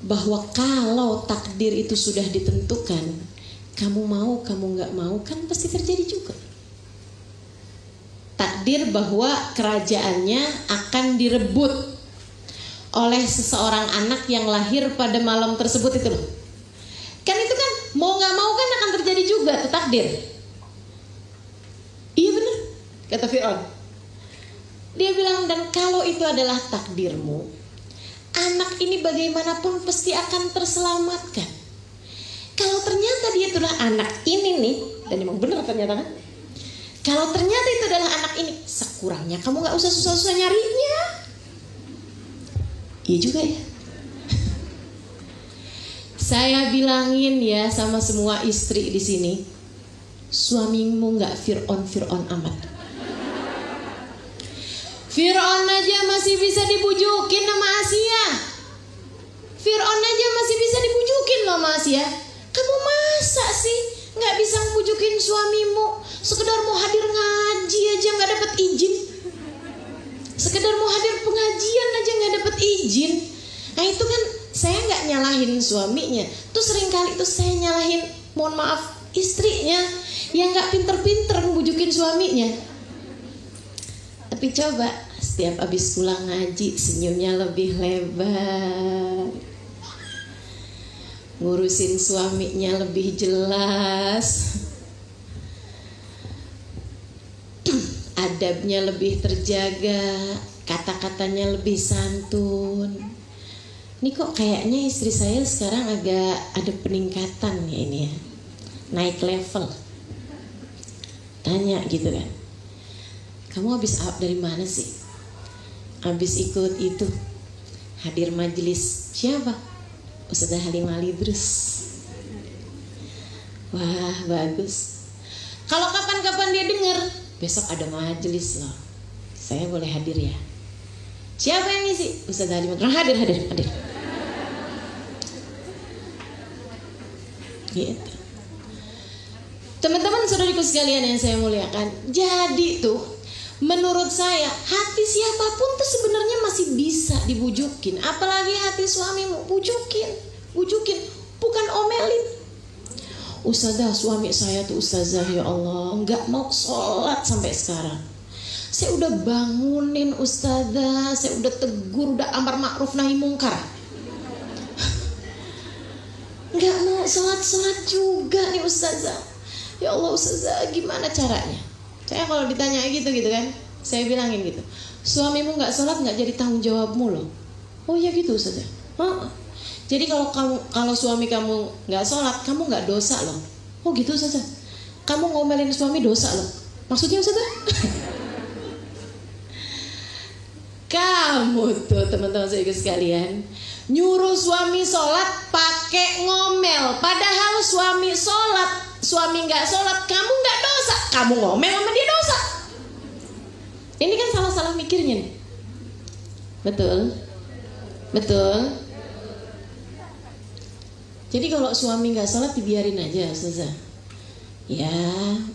bahwa kalau takdir itu sudah ditentukan, kamu mau, kamu gak mau, kan pasti terjadi juga. Takdir bahwa kerajaannya akan direbut oleh seseorang anak yang lahir pada malam tersebut itu loh. Kan itu kan mau gak mau kan akan terjadi juga tuh takdir. Iya benar, kata Fir'aun. Dia bilang, dan kalau itu adalah takdirmu, anak ini bagaimanapun pasti akan terselamatkan. Kalau ternyata dia itulah anak ini nih, dan emang benar ternyata kan, kalau ternyata itu adalah anak ini, sekurangnya kamu gak usah susah-susah nyarinya. Iya juga ya. Saya bilangin ya sama semua istri di sini, suamimu nggak Fir'aun amat. Fir'aun aja masih bisa dibujukin sama Asia. Fir'aun aja masih bisa dibujukin loh sama Asia. Kamu masa sih nggak bisa membujukin suamimu? Sekedar mau hadir ngaji aja nggak dapat izin. Sekedar mau hadir pengajian aja nggak dapat izin. Nah itu kan saya nggak nyalahin suaminya, tuh seringkali itu saya nyalahin, mohon maaf, istrinya yang nggak pinter-pinter ngebujukin suaminya. Tapi coba setiap abis pulang ngaji senyumnya lebih lebar, ngurusin suaminya lebih jelas, adabnya lebih terjaga, kata-katanya lebih santun. Ini kok kayaknya istri saya sekarang agak ada peningkatan ya ini ya, naik level. Tanya gitu kan, kamu habis dari mana sih? Habis ikut itu, hadir majelis siapa? Ustazah Halimah Idrus. Wah bagus. Kalau kapan-kapan dia dengar, besok ada majelis loh, saya boleh hadir ya? Siapa yang ngisi? Ustazah Halimah. Hadir. Gitu. Teman-teman saudariku sekalian yang saya muliakan, jadi tuh menurut saya hati siapapun tuh sebenarnya masih bisa dibujukin, apalagi hati suamimu. Bujukin, bukan omelin. Ustazah, suami saya tuh ustazah, ya Allah, nggak mau sholat sampai sekarang. Saya udah bangunin ustazah, saya udah tegur, udah amar ma'ruf nahi mungkar, nggak mau sholat juga nih ustazah. Ya Allah ustazah, gimana caranya? Saya kalau ditanya gitu kan, saya bilangin gitu, suamimu nggak sholat nggak jadi tanggung jawabmu loh. Oh ya gitu ustazah. Jadi kalau suami kamu nggak sholat, kamu nggak dosa loh. Oh gitu ustazah. Kamu ngomelin suami dosa loh. Maksudnya ustazah? Kamu tuh teman-teman saya sekalian, nyuruh suami sholat pakai ngomel, padahal suami sholat, suami nggak sholat, kamu nggak dosa, kamu ngomel sama dia dosa. Ini kan salah-salah mikirnya nih. Betul. Jadi kalau suami nggak sholat dibiarin aja, Ustazah. Ya,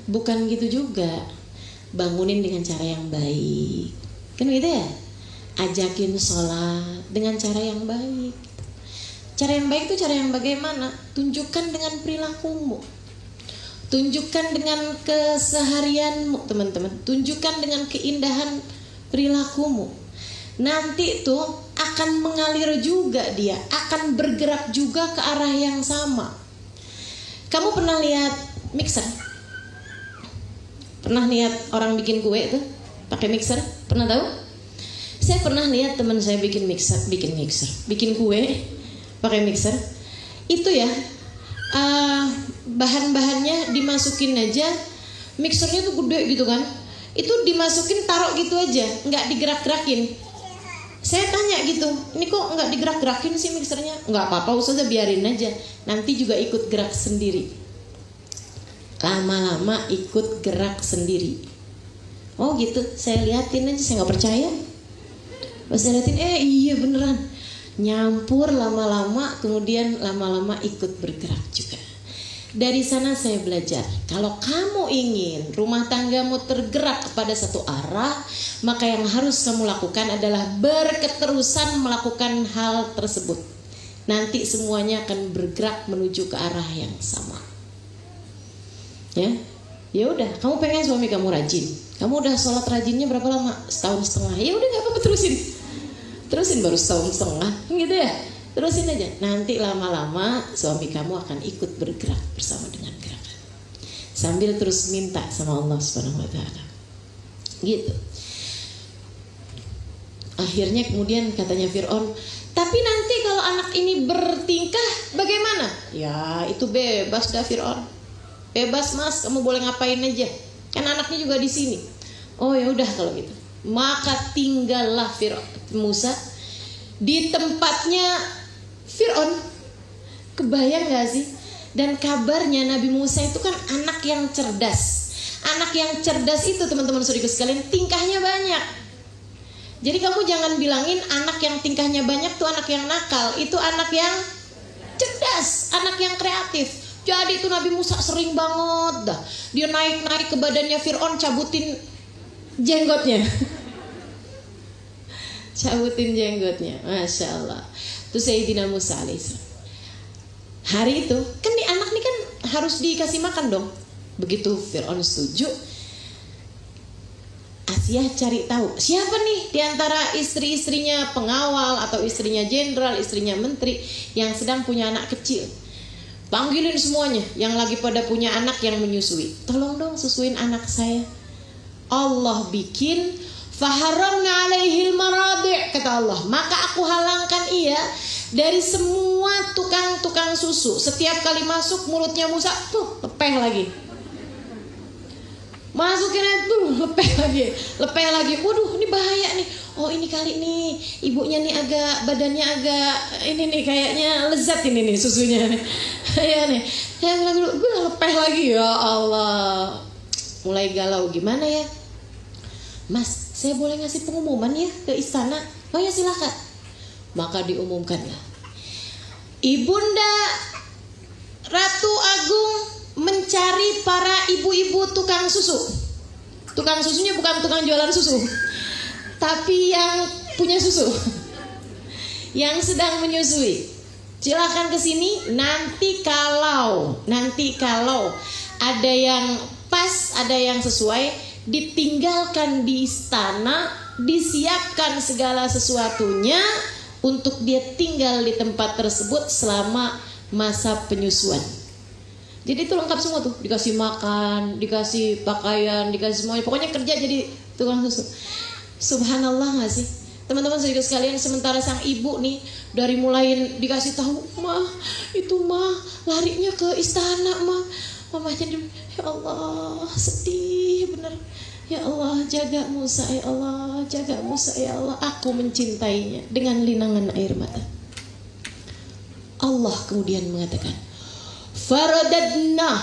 bukan gitu juga. Bangunin dengan cara yang baik, kan gitu ya. Ajakin sholat dengan cara yang baik. Cara yang baik itu cara yang bagaimana? Tunjukkan dengan perilakumu, tunjukkan dengan keseharianmu teman-teman, tunjukkan dengan keindahan perilakumu. Nanti tuh akan mengalir juga, dia akan bergerak juga ke arah yang sama. Kamu pernah lihat mixer? Pernah lihat orang bikin kue tuh pakai mixer? Pernah tahu? Saya pernah lihat teman saya bikin kue pakai mixer. Itu ya, bahan-bahannya dimasukin aja, mixernya tuh gede gitu kan, itu dimasukin taruh gitu aja, nggak digerak-gerakin. Saya tanya gitu, ini kok nggak digerak-gerakin sih mixernya? Nggak apa-apa Ustazah, biarin aja, nanti juga ikut gerak sendiri. Lama-lama ikut gerak sendiri. Oh gitu, saya liatin aja, saya nggak percaya. Pas saya liatin, iya beneran, nyampur lama-lama, kemudian lama-lama ikut bergerak juga. Dari sana saya belajar, kalau kamu ingin rumah tanggamu tergerak kepada satu arah, maka yang harus kamu lakukan adalah berketerusan melakukan hal tersebut. Nanti semuanya akan bergerak menuju ke arah yang sama. Ya udah, kamu pengen suami kamu rajin, kamu udah sholat rajinnya berapa lama? Setahun setengah. Ya udah, nggak apa-apa, terusin baru setahun setengah, gitu ya. Terusin aja, nanti lama-lama suami kamu akan ikut bergerak bersama dengan gerakan, sambil terus minta sama Allah Subhanahu wa Ta'ala. Gitu. Akhirnya kemudian katanya Fir'aun, tapi nanti kalau anak ini bertingkah bagaimana? Ya itu bebas dah Fir'aun, bebas mas, kamu boleh ngapain aja, kan anaknya juga di sini. Oh ya udah kalau gitu, maka tinggallah Musa di tempatnya Fir'aun. Kebayang gak sih? Dan kabarnya Nabi Musa itu kan anak yang cerdas. Anak yang cerdas itu teman-teman saudaraku sekalian, tingkahnya banyak. Jadi kamu jangan bilangin anak yang tingkahnya banyak tuh anak yang nakal. Itu anak yang cerdas, anak yang kreatif. Jadi itu Nabi Musa sering banget dah, dia naik-naik ke badannya Fir'aun, cabutin jenggotnya. Cabutin jenggotnya, Masya Allah. Itu Sayyidina Musa alaihissalam. Hari itu kan anak nih kan harus dikasih makan dong. Begitu Fir'aun setuju, Asiyah cari tahu siapa nih diantara istri-istrinya pengawal atau istrinya jenderal, istrinya menteri yang sedang punya anak kecil. Panggilin semuanya yang lagi pada punya anak yang menyusui. Tolong dong susuin anak saya. Allah bikin faharamna alaihil maradi', kata Allah, maka aku halangkan ia dari semua tukang-tukang susu. Setiap kali masuk mulutnya Musa tuh lepeh lagi, masukin itu lepeh lagi. Waduh, ini bahaya nih. Oh ini kali nih ibunya nih agak badannya agak ini nih, kayaknya lezat ini nih susunya nih. Ya nih, saya bilang dulu, gue lepeh lagi. Ya Allah, mulai galau. Gimana ya Mas, saya boleh ngasih pengumuman ya ke istana? Oh ya silakan. Maka diumumkanlah, Ibunda Ratu Agung mencari para ibu-ibu tukang susu. Tukang susunya bukan tukang jualan susu, tapi yang punya susu, yang sedang menyusui. Silakan ke sini. Nanti kalau ada yang pas, ada yang sesuai, ditinggalkan di istana, disiapkan segala sesuatunya untuk dia tinggal di tempat tersebut selama masa penyusuan. Jadi itu lengkap semua tuh, dikasih makan, dikasih pakaian, dikasih semuanya. Pokoknya kerja jadi tukang susu. Subhanallah gak sih? Teman-teman saudara sekalian, sementara sang ibu nih dari mulai dikasih tahu, mah itu mah larinya ke istana mah. Mamanya ya Allah sedih bener. Ya Allah jaga Musa, ya Allah jaga Musa, ya Allah. Aku mencintainya dengan linangan air mata. Allah kemudian mengatakan, faradadna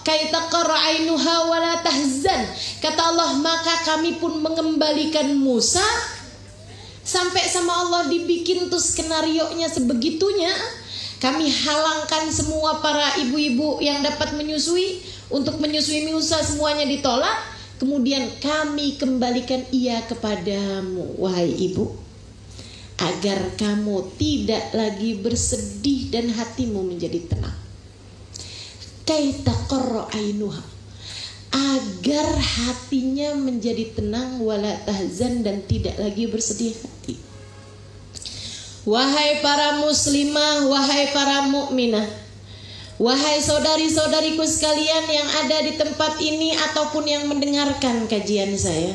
kaitaqarra ainuha wala tahzan. Kata Allah, maka kami pun mengembalikan Musa. Sampai sama Allah dibikin tuh skenarionya sebegitunya. Kami halangkan semua para ibu-ibu yang dapat menyusui. Untuk menyusui Musa semuanya ditolak. Kemudian kami kembalikan ia kepadamu, wahai ibu, agar kamu tidak lagi bersedih dan hatimu menjadi tenang. Kaitaqarra ainuha, agar hatinya menjadi tenang, wala tahzan, dan tidak lagi bersedih hati. Wahai para muslimah, wahai para mukminah, wahai saudari-saudariku sekalian yang ada di tempat ini ataupun yang mendengarkan kajian saya,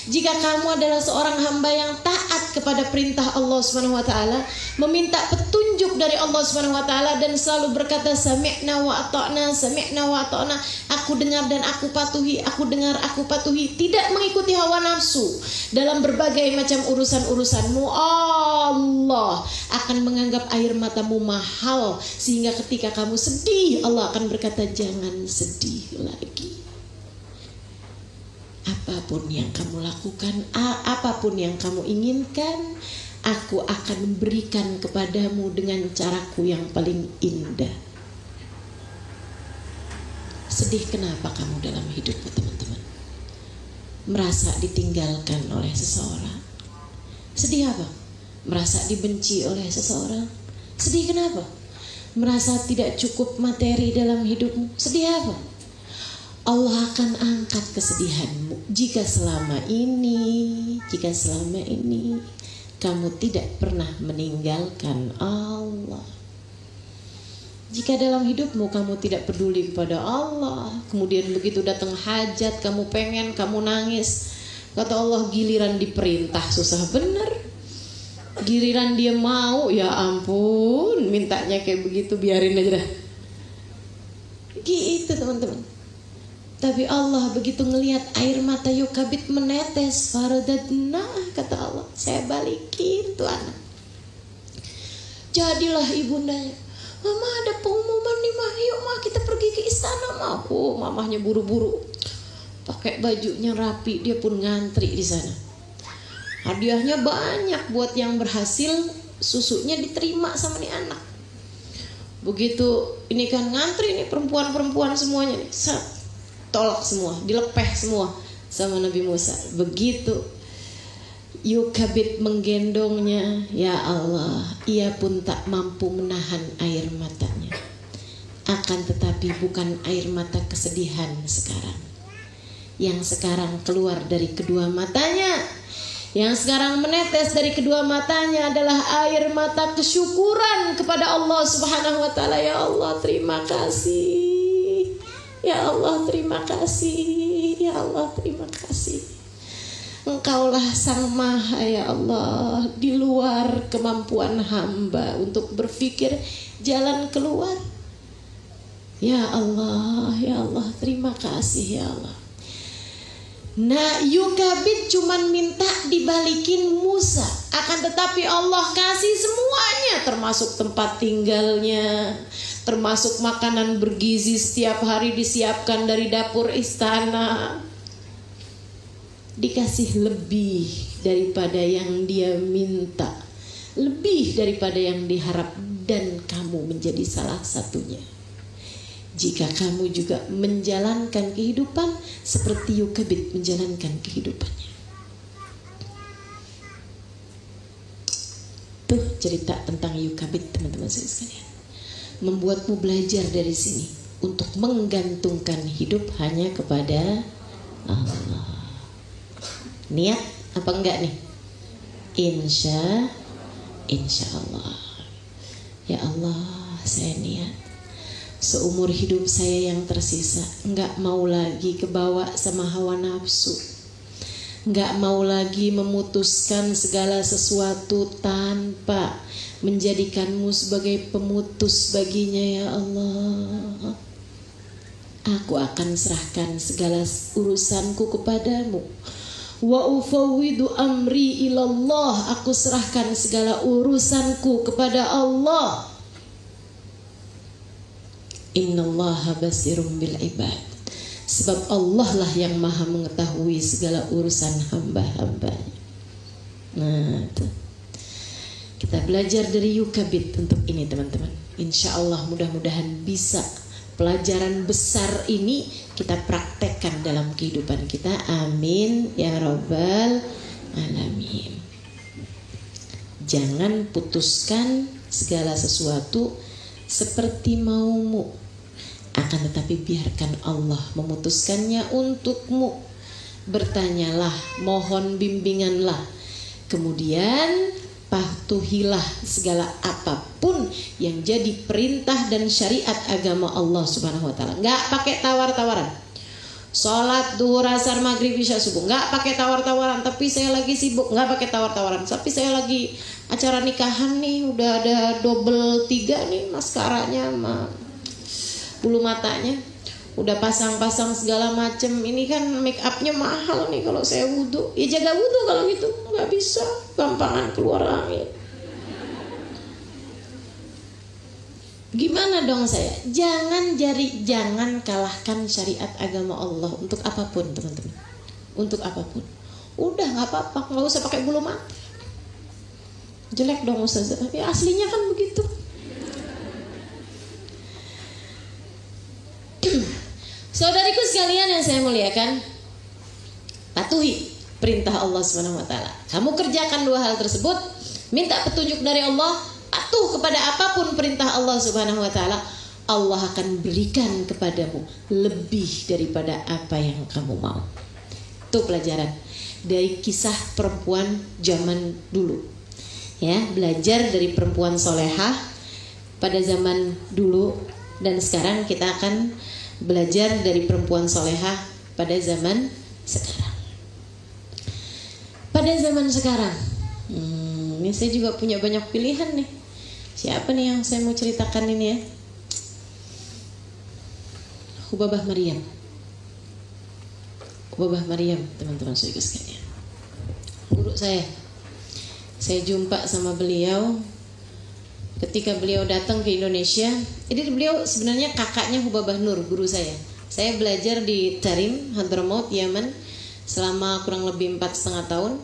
jika kamu adalah seorang hamba yang taat kepada perintah Allah Subhanahu wa taala, meminta petunjuk dari Allah Subhanahu wa taala dan selalu berkata sami'na wa ata'na, sami'na wa ata'na, aku dengar dan aku patuhi, aku dengar aku patuhi, tidak mengikuti hawa nafsu dalam berbagai macam urusan-urusanmu, Allah akan menganggap air matamu mahal, sehingga ketika kamu sedih, Allah akan berkata jangan sedih lagi. Apapun yang kamu lakukan, apapun yang kamu inginkan, aku akan berikan kepadamu dengan caraku yang paling indah. Sedih kenapa kamu dalam hidupmu, teman-teman? Merasa ditinggalkan oleh seseorang. Sedih apa? Merasa dibenci oleh seseorang. Sedih kenapa? Merasa tidak cukup materi dalam hidupmu. Sedih apa? Allah akan angkat kesedihanmu jika selama ini kamu tidak pernah meninggalkan Allah. Jika dalam hidupmu kamu tidak peduli kepada Allah, kemudian begitu datang hajat, kamu pengen, kamu nangis, kata Allah, giliran diperintah susah bener, giliran dia mau, ya ampun, mintanya kayak begitu, biarin aja dah. Gitu teman-teman. Tapi Allah begitu ngelihat air mata Yukabid menetes, faradadna, kata Allah, saya balikin tuh anak. Jadilah ibundanya, mama ada pengumuman nih mah, yuk mah kita pergi ke istana mah. Oh, mamahnya buru-buru, pakai bajunya rapi, dia pun ngantri di sana. Hadiahnya banyak buat yang berhasil, susunya diterima sama nih anak. Begitu ini kan ngantri nih perempuan-perempuan semuanya nih, tolak semua, dilepeh semua sama Nabi Musa. Begitu Yukabid menggendongnya, ya Allah, ia pun tak mampu menahan air matanya. Akan tetapi bukan air mata kesedihan sekarang. Yang sekarang keluar dari kedua matanya, yang sekarang menetes dari kedua matanya adalah air mata kesyukuran kepada Allah Subhanahu wa taala. Ya Allah, terima kasih. Ya Allah, terima kasih. Ya Allah, terima kasih. Engkaulah sang maha, ya Allah, di luar kemampuan hamba untuk berpikir jalan keluar. Ya Allah, ya Allah, terima kasih, ya Allah. Nah, Yukabid cuman minta dibalikin Musa, akan tetapi Allah kasih semuanya, termasuk tempat tinggalnya, termasuk makanan bergizi setiap hari disiapkan dari dapur istana. Dikasih lebih daripada yang dia minta, lebih daripada yang diharap, dan kamu menjadi salah satunya. Jika kamu juga menjalankan kehidupan seperti Yukabid menjalankan kehidupannya. Tuh cerita tentang Yukabid, teman-teman sekalian. Membuatmu belajar dari sini untuk menggantungkan hidup hanya kepada Allah. Niat apa enggak nih? Insya Allah. Ya Allah, saya niat seumur hidup saya yang tersisa enggak mau lagi kebawa sama hawa nafsu, enggak mau lagi memutuskan segala sesuatu tanpa menjadikanmu sebagai pemutus baginya. Ya Allah, aku akan serahkan segala urusanku kepadamu. Wa ufawwidu amri ilallah, aku serahkan segala urusanku kepada Allah. Innallaha basirum bil ibad, sebab Allah lah yang maha mengetahui segala urusan hamba-hambanya. Nah, tuh. Kita belajar dari Yukabid untuk ini, teman-teman. Insya Allah mudah-mudahan bisa pelajaran besar ini kita praktekkan dalam kehidupan kita. Amin ya rabbal alamin. Jangan putuskan segala sesuatu seperti maumu, akan tetapi biarkan Allah memutuskannya untukmu. Bertanyalah, mohon bimbinganlah, kemudian patuhilah segala apapun yang jadi perintah dan syariat agama Allah Subhanahu wa taala. Enggak pakai tawar-tawaran. Salat duhur, asar, maghrib, isya, subuh, enggak pakai tawar-tawaran. Tapi saya lagi sibuk, enggak pakai tawar-tawaran. Tapi saya lagi acara nikahan nih, udah ada double 3 nih maskaranya sama bulu matanya, udah pasang-pasang segala macem. Ini kan make upnya mahal nih. Kalau saya wudhu, ya jaga wudhu kalau gitu. Nggak bisa, gampangan keluar angin. Gimana dong saya? Jangan kalahkan syariat agama Allah untuk apapun, teman-teman. Untuk apapun. Udah nggak apa-apa, nggak usah pakai bulu mata. Jelek dong ustazah, tapi aslinya kan begitu. Saudariku sekalian yang saya muliakan, patuhi perintah Allah Subhanahu wa taala. Kamu kerjakan 2 hal tersebut, minta petunjuk dari Allah, patuh kepada apapun perintah Allah Subhanahu wa taala, Allah akan berikan kepadamu lebih daripada apa yang kamu mau. Itu pelajaran dari kisah perempuan zaman dulu. Ya, belajar dari perempuan solehah pada zaman dulu, dan sekarang kita akan belajar dari perempuan solehah pada zaman sekarang. Pada zaman sekarang, ini saya juga punya banyak pilihan nih. Siapa nih yang saya mau ceritakan ini ya? Hubabah Maryam. Hubabah Maryam, teman-teman saudara sekalian. Guru saya jumpa sama beliau ketika beliau datang ke Indonesia. Jadi beliau sebenarnya kakaknya Hubabah Nur, guru saya. Saya belajar di Tarim, Hadramaut, Yaman selama kurang lebih 4,5 tahun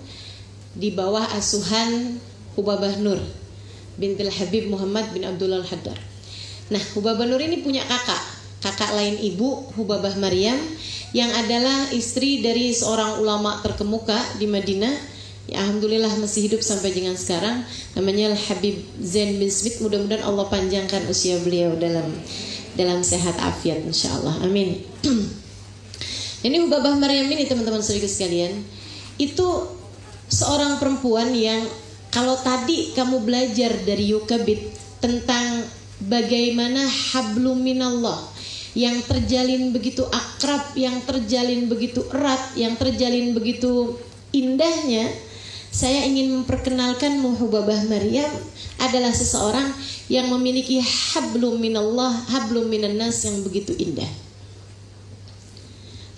di bawah asuhan Hubabah Nur bintil Habib Muhammad bin Abdullah Al-Haddar. Nah, Hubabah Nur ini punya kakak lain ibu, Hubabah Maryam, yang adalah istri dari seorang ulama terkemuka di Madinah. Ya, alhamdulillah masih hidup sampai dengan sekarang. Namanya Habib Zain bin Smith. Mudah-mudahan Allah panjangkan usia beliau dalam sehat afiat, insyaallah. Amin. Ini Hubabah Maryam ini, teman-teman saudara sekalian, itu seorang perempuan yang kalau tadi kamu belajar dari Yukabid tentang bagaimana hablum minallah yang terjalin begitu akrab, yang terjalin begitu erat, yang terjalin begitu indahnya, saya ingin memperkenalkan Hubabah Maryam adalah seseorang yang memiliki hablum minallah, hablum minannas yang begitu indah.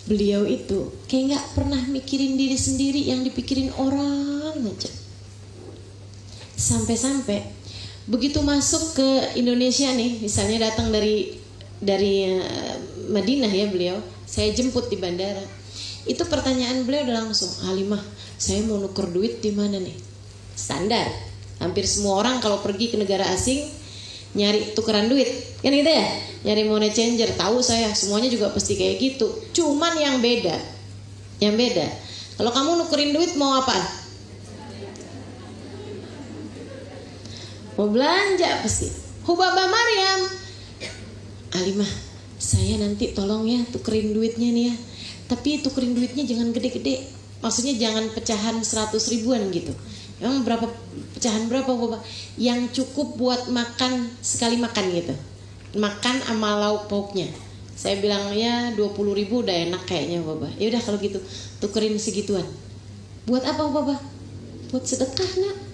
Beliau itu kayak gak pernah mikirin diri sendiri, yang dipikirin orang aja. Sampai-sampai begitu masuk ke Indonesia nih, misalnya datang dari Madinah ya beliau, saya jemput di bandara. Itu pertanyaan beliau udah langsung, Halimah, saya mau nuker duit di mana nih? Standar. Hampir semua orang kalau pergi ke negara asing, nyari tukeran duit, kan gitu ya, nyari money changer. Tahu saya, semuanya juga pasti kayak gitu. Cuman yang beda, kalau kamu nukerin duit mau apa? Mau belanja pasti. Hubabah Maryam, Halimah, saya nanti tolong ya tukerin duitnya nih ya, tapi tukerin duitnya jangan gede-gede, maksudnya jangan pecahan 100 ribuan gitu. Emang berapa pecahan berapa Bapak? Yang cukup buat makan sekali makan gitu, makan sama lauk pauknya. Saya bilang ya 20 ribu udah enak kayaknya Bapak. Ya udah kalau gitu tukerin segituan. Buat apa Bapak? Buat sedekah nak.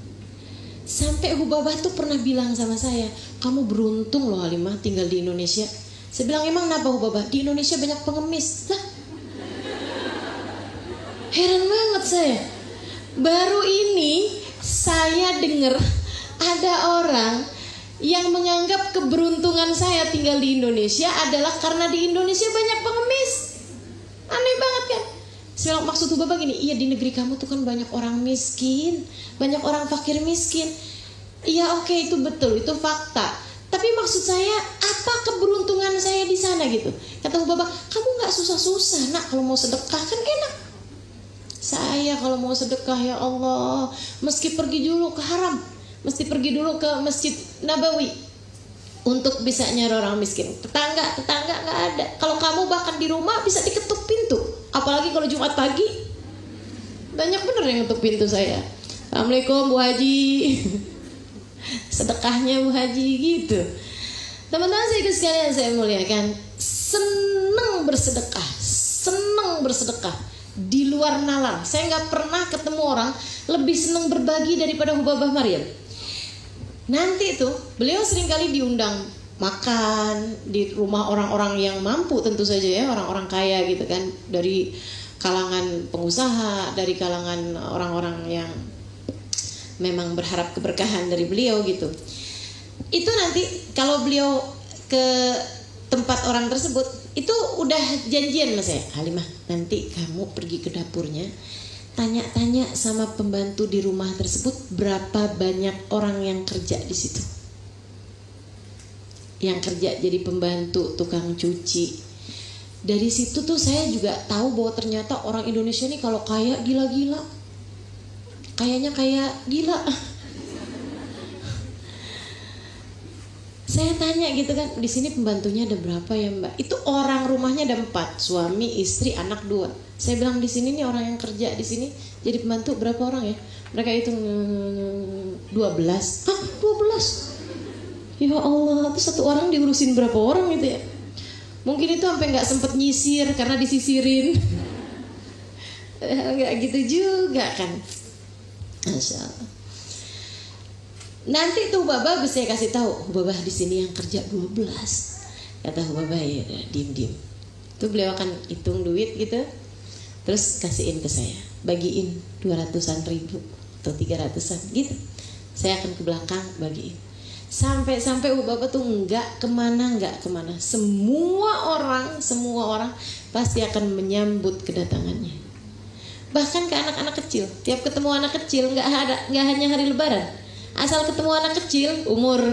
Sampai Hubabah tuh pernah bilang sama saya, kamu beruntung loh Halimah tinggal di Indonesia. Saya bilang emang kenapa Hubabah? Di Indonesia banyak pengemis. Lah, heran banget saya. Baru ini saya dengar ada orang yang menganggap keberuntungan saya tinggal di Indonesia adalah karena di Indonesia banyak pengemis. Aneh banget kan? Saya maksud Hubabah gini, iya di negeri kamu tuh kan banyak orang miskin, banyak orang fakir miskin. Iya oke, itu betul, itu fakta. Tapi maksud saya, apa keberuntungan saya di sana gitu? Kata Hubabah, kamu nggak susah-susah nak, kalau mau sedekah kan enak. Saya kalau mau sedekah ya Allah, meski pergi dulu ke haram, mesti pergi dulu ke Masjid Nabawi untuk bisa nyari orang miskin. Tetangga nggak ada. Kalau kamu bahkan di rumah bisa diketuk pintu, apalagi kalau Jumat pagi. Banyak bener yang ngetuk pintu saya. Assalamualaikum Bu Haji, sedekahnya Bu Haji gitu. Teman-teman saya sekalian saya muliakan, seneng bersedekah di luar nalar. Saya nggak pernah ketemu orang lebih seneng berbagi daripada Hubabah Maryam. Nanti tuh beliau seringkali diundang makan di rumah orang-orang yang mampu, tentu saja ya, orang-orang kaya gitu kan, dari kalangan pengusaha, dari kalangan orang-orang yang memang berharap keberkahan dari beliau gitu. Itu nanti kalau beliau ke tempat orang tersebut, itu udah janjian sama saya, Halimah nanti kamu pergi ke dapurnya, tanya-tanya sama pembantu di rumah tersebut berapa banyak orang yang kerja di situ, yang kerja jadi pembantu, tukang cuci. Dari situ tuh saya juga tahu bahwa ternyata orang Indonesia nih kalau kaya gila-gila, kayaknya kayak gila. Saya tanya gitu kan, di sini pembantunya ada berapa ya Mbak? Itu orang rumahnya ada 4, suami, istri, anak 2. Saya bilang di sini nih orang yang kerja di sini jadi pembantu berapa orang ya? Mereka hitung 12. Hah, 12? Ya Allah, itu satu orang diurusin berapa orang gitu ya? Mungkin itu sampai nggak sempet nyisir karena disisirin. Nggak gitu juga kan? Masya Allah. Nanti tuh Hubabah saya kasih tahu, Hubabah di sini yang kerja 12. Kata Hubabah ya diem. Itu beliau akan hitung duit gitu, terus kasihin ke saya, bagiin 200-an ribu atau 300-an gitu. Saya akan ke belakang bagiin. Sampai Hubabah tuh nggak kemana. Semua orang pasti akan menyambut kedatangannya. Bahkan ke anak-anak kecil. Tiap ketemu anak kecil, nggak hanya hari Lebaran. Asal ketemu anak kecil umur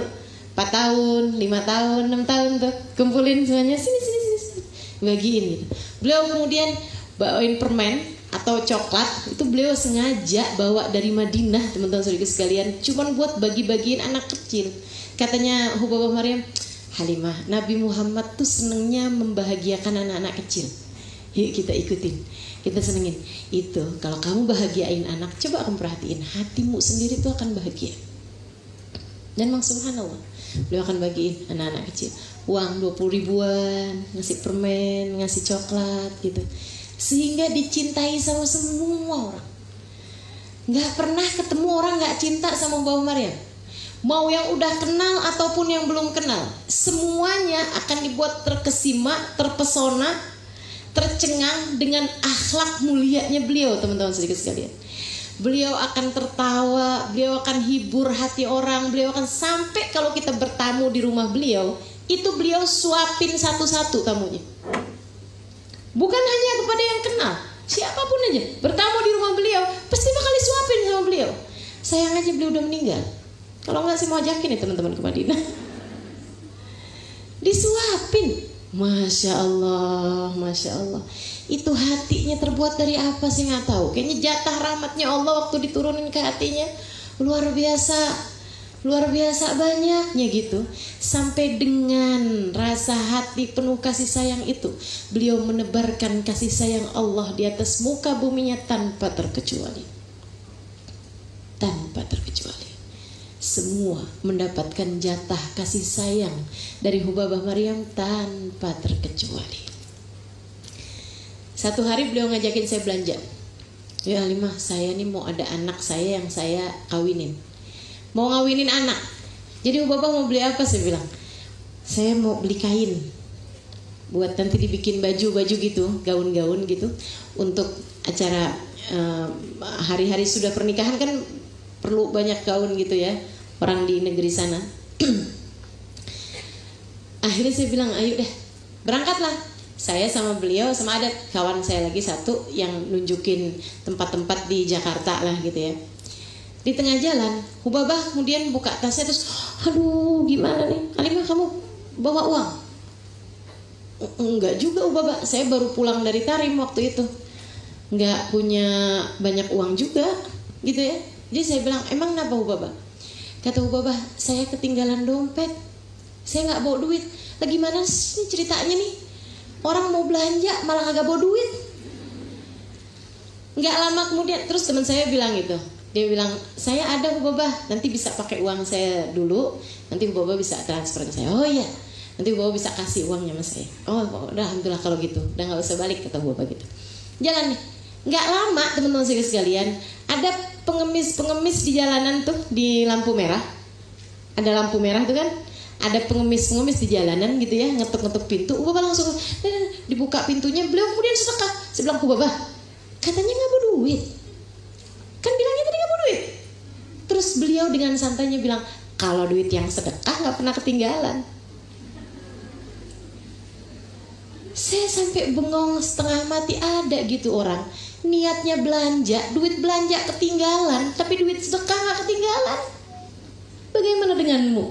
4 tahun, 5 tahun, 6 tahun tuh kumpulin semuanya, sini bagiin gitu. Beliau kemudian bawain permen atau coklat, itu beliau sengaja bawa dari Madinah, teman-teman saudara sekalian, cuman buat bagi-bagiin anak kecil. Katanya Hubabah Maryam, Halimah, Nabi Muhammad tuh senengnya membahagiakan anak-anak kecil. Yuk kita ikutin, kita senengin. Itu kalau kamu bahagiain anak, coba kamu perhatiin, hatimu sendiri tuh akan bahagia. Dan memang subhanallah, beliau akan bagiin anak-anak kecil uang 20 ribuan, ngasih permen, ngasih coklat gitu, sehingga dicintai sama semua orang. Nggak pernah ketemu orang nggak cinta sama Hubabah Maryam. Mau yang udah kenal ataupun yang belum kenal, semuanya akan dibuat terkesima, terpesona, tercengang dengan akhlak mulianya beliau, teman-teman sedikit sekalian. Beliau akan tertawa, beliau akan hibur hati orang, beliau akan sampai kalau kita bertamu di rumah beliau, itu beliau suapin satu-satu tamunya. Bukan hanya kepada yang kenal, siapapun aja bertamu di rumah beliau pasti bakal disuapin sama beliau. Sayang aja beliau udah meninggal. Kalau enggak sih mau ajakin ya teman-teman ke Madinah. disuapin. Masya Allah, Masya Allah. Itu hatinya terbuat dari apa sih, nggak tahu. Kayaknya jatah rahmatnya Allah waktu diturunin ke hatinya luar biasa banyaknya gitu. Sampai dengan rasa hati penuh kasih sayang itu, beliau menebarkan kasih sayang Allah di atas muka buminya tanpa terkecuali. Tanpa terkecuali. Semua mendapatkan jatah kasih sayang dari Hubabah Maryam tanpa terkecuali. Satu hari beliau ngajakin saya belanja. Ya Halimah, saya nih mau ada anak saya yang saya kawinin. Mau ngawinin anak. Jadi Hubabah mau beli apa? Saya bilang, saya mau beli kain. Buat nanti dibikin baju-baju gitu, gaun-gaun gitu. Untuk acara hari-hari sudah pernikahan kan perlu banyak gaun gitu ya, orang di negeri sana. Akhirnya saya bilang, ayo deh, berangkatlah. Saya sama beliau, sama ada kawan saya lagi satu yang nunjukin tempat-tempat di Jakarta lah gitu ya. Di tengah jalan, Hubabah kemudian buka tasnya terus, aduh gimana nih, Halimah kamu bawa uang? Enggak juga Hubabah, saya baru pulang dari Tarim waktu itu, nggak punya banyak uang juga gitu ya. Jadi saya bilang, emang kenapa Hubabah? Kata Hubabah, saya ketinggalan dompet, saya nggak bawa duit. Lagi mana sih ceritanya nih? Orang mau belanja malah kagak bawa duit. Nggak lama kemudian, terus teman saya bilang gitu. Dia bilang, saya ada Hubabah, nanti bisa pakai uang saya dulu, nanti Hubabah bisa transfer ke saya. Oh iya, nanti Hubabah bisa kasih uangnya sama saya. Oh udah, alhamdulillah kalau gitu, udah nggak usah balik, kata Hubabah gitu. Jalan nih, nggak lama teman-teman sekalian, ada pengemis di jalanan tuh, di lampu merah. Ada lampu merah tuh kan, ada pengemis di jalanan gitu ya, ngetuk-ngetuk pintu. Hubabah langsung dibuka pintunya, beliau kemudian sedekah. Saya bilang, Hubabah, katanya nggak bawa duit, kan bilangnya tadi nggak bawa duit. Terus beliau dengan santainya bilang, kalau duit yang sedekah nggak pernah ketinggalan. Saya sampai bengong setengah mati, ada gitu orang niatnya belanja, duit belanja ketinggalan, tapi duit sedekah nggak ketinggalan. Bagaimana denganmu?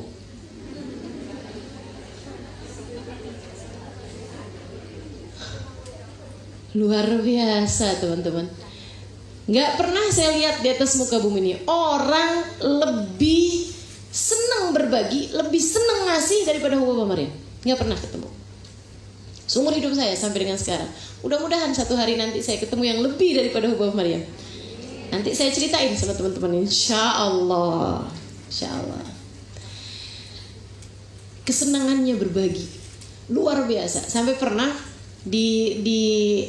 Luar biasa teman-teman. Nggak pernah saya lihat di atas muka bumi ini orang lebih senang berbagi, lebih senang ngasih daripada Hubabah Maryam. Nggak pernah ketemu seumur hidup saya sampai dengan sekarang. Mudah-mudahan satu hari nanti saya ketemu yang lebih daripada Hubabah Maryam. Nanti saya ceritain sama teman-teman, insya Allah. Insya Allah. Kesenangannya berbagi luar biasa. Sampai pernah di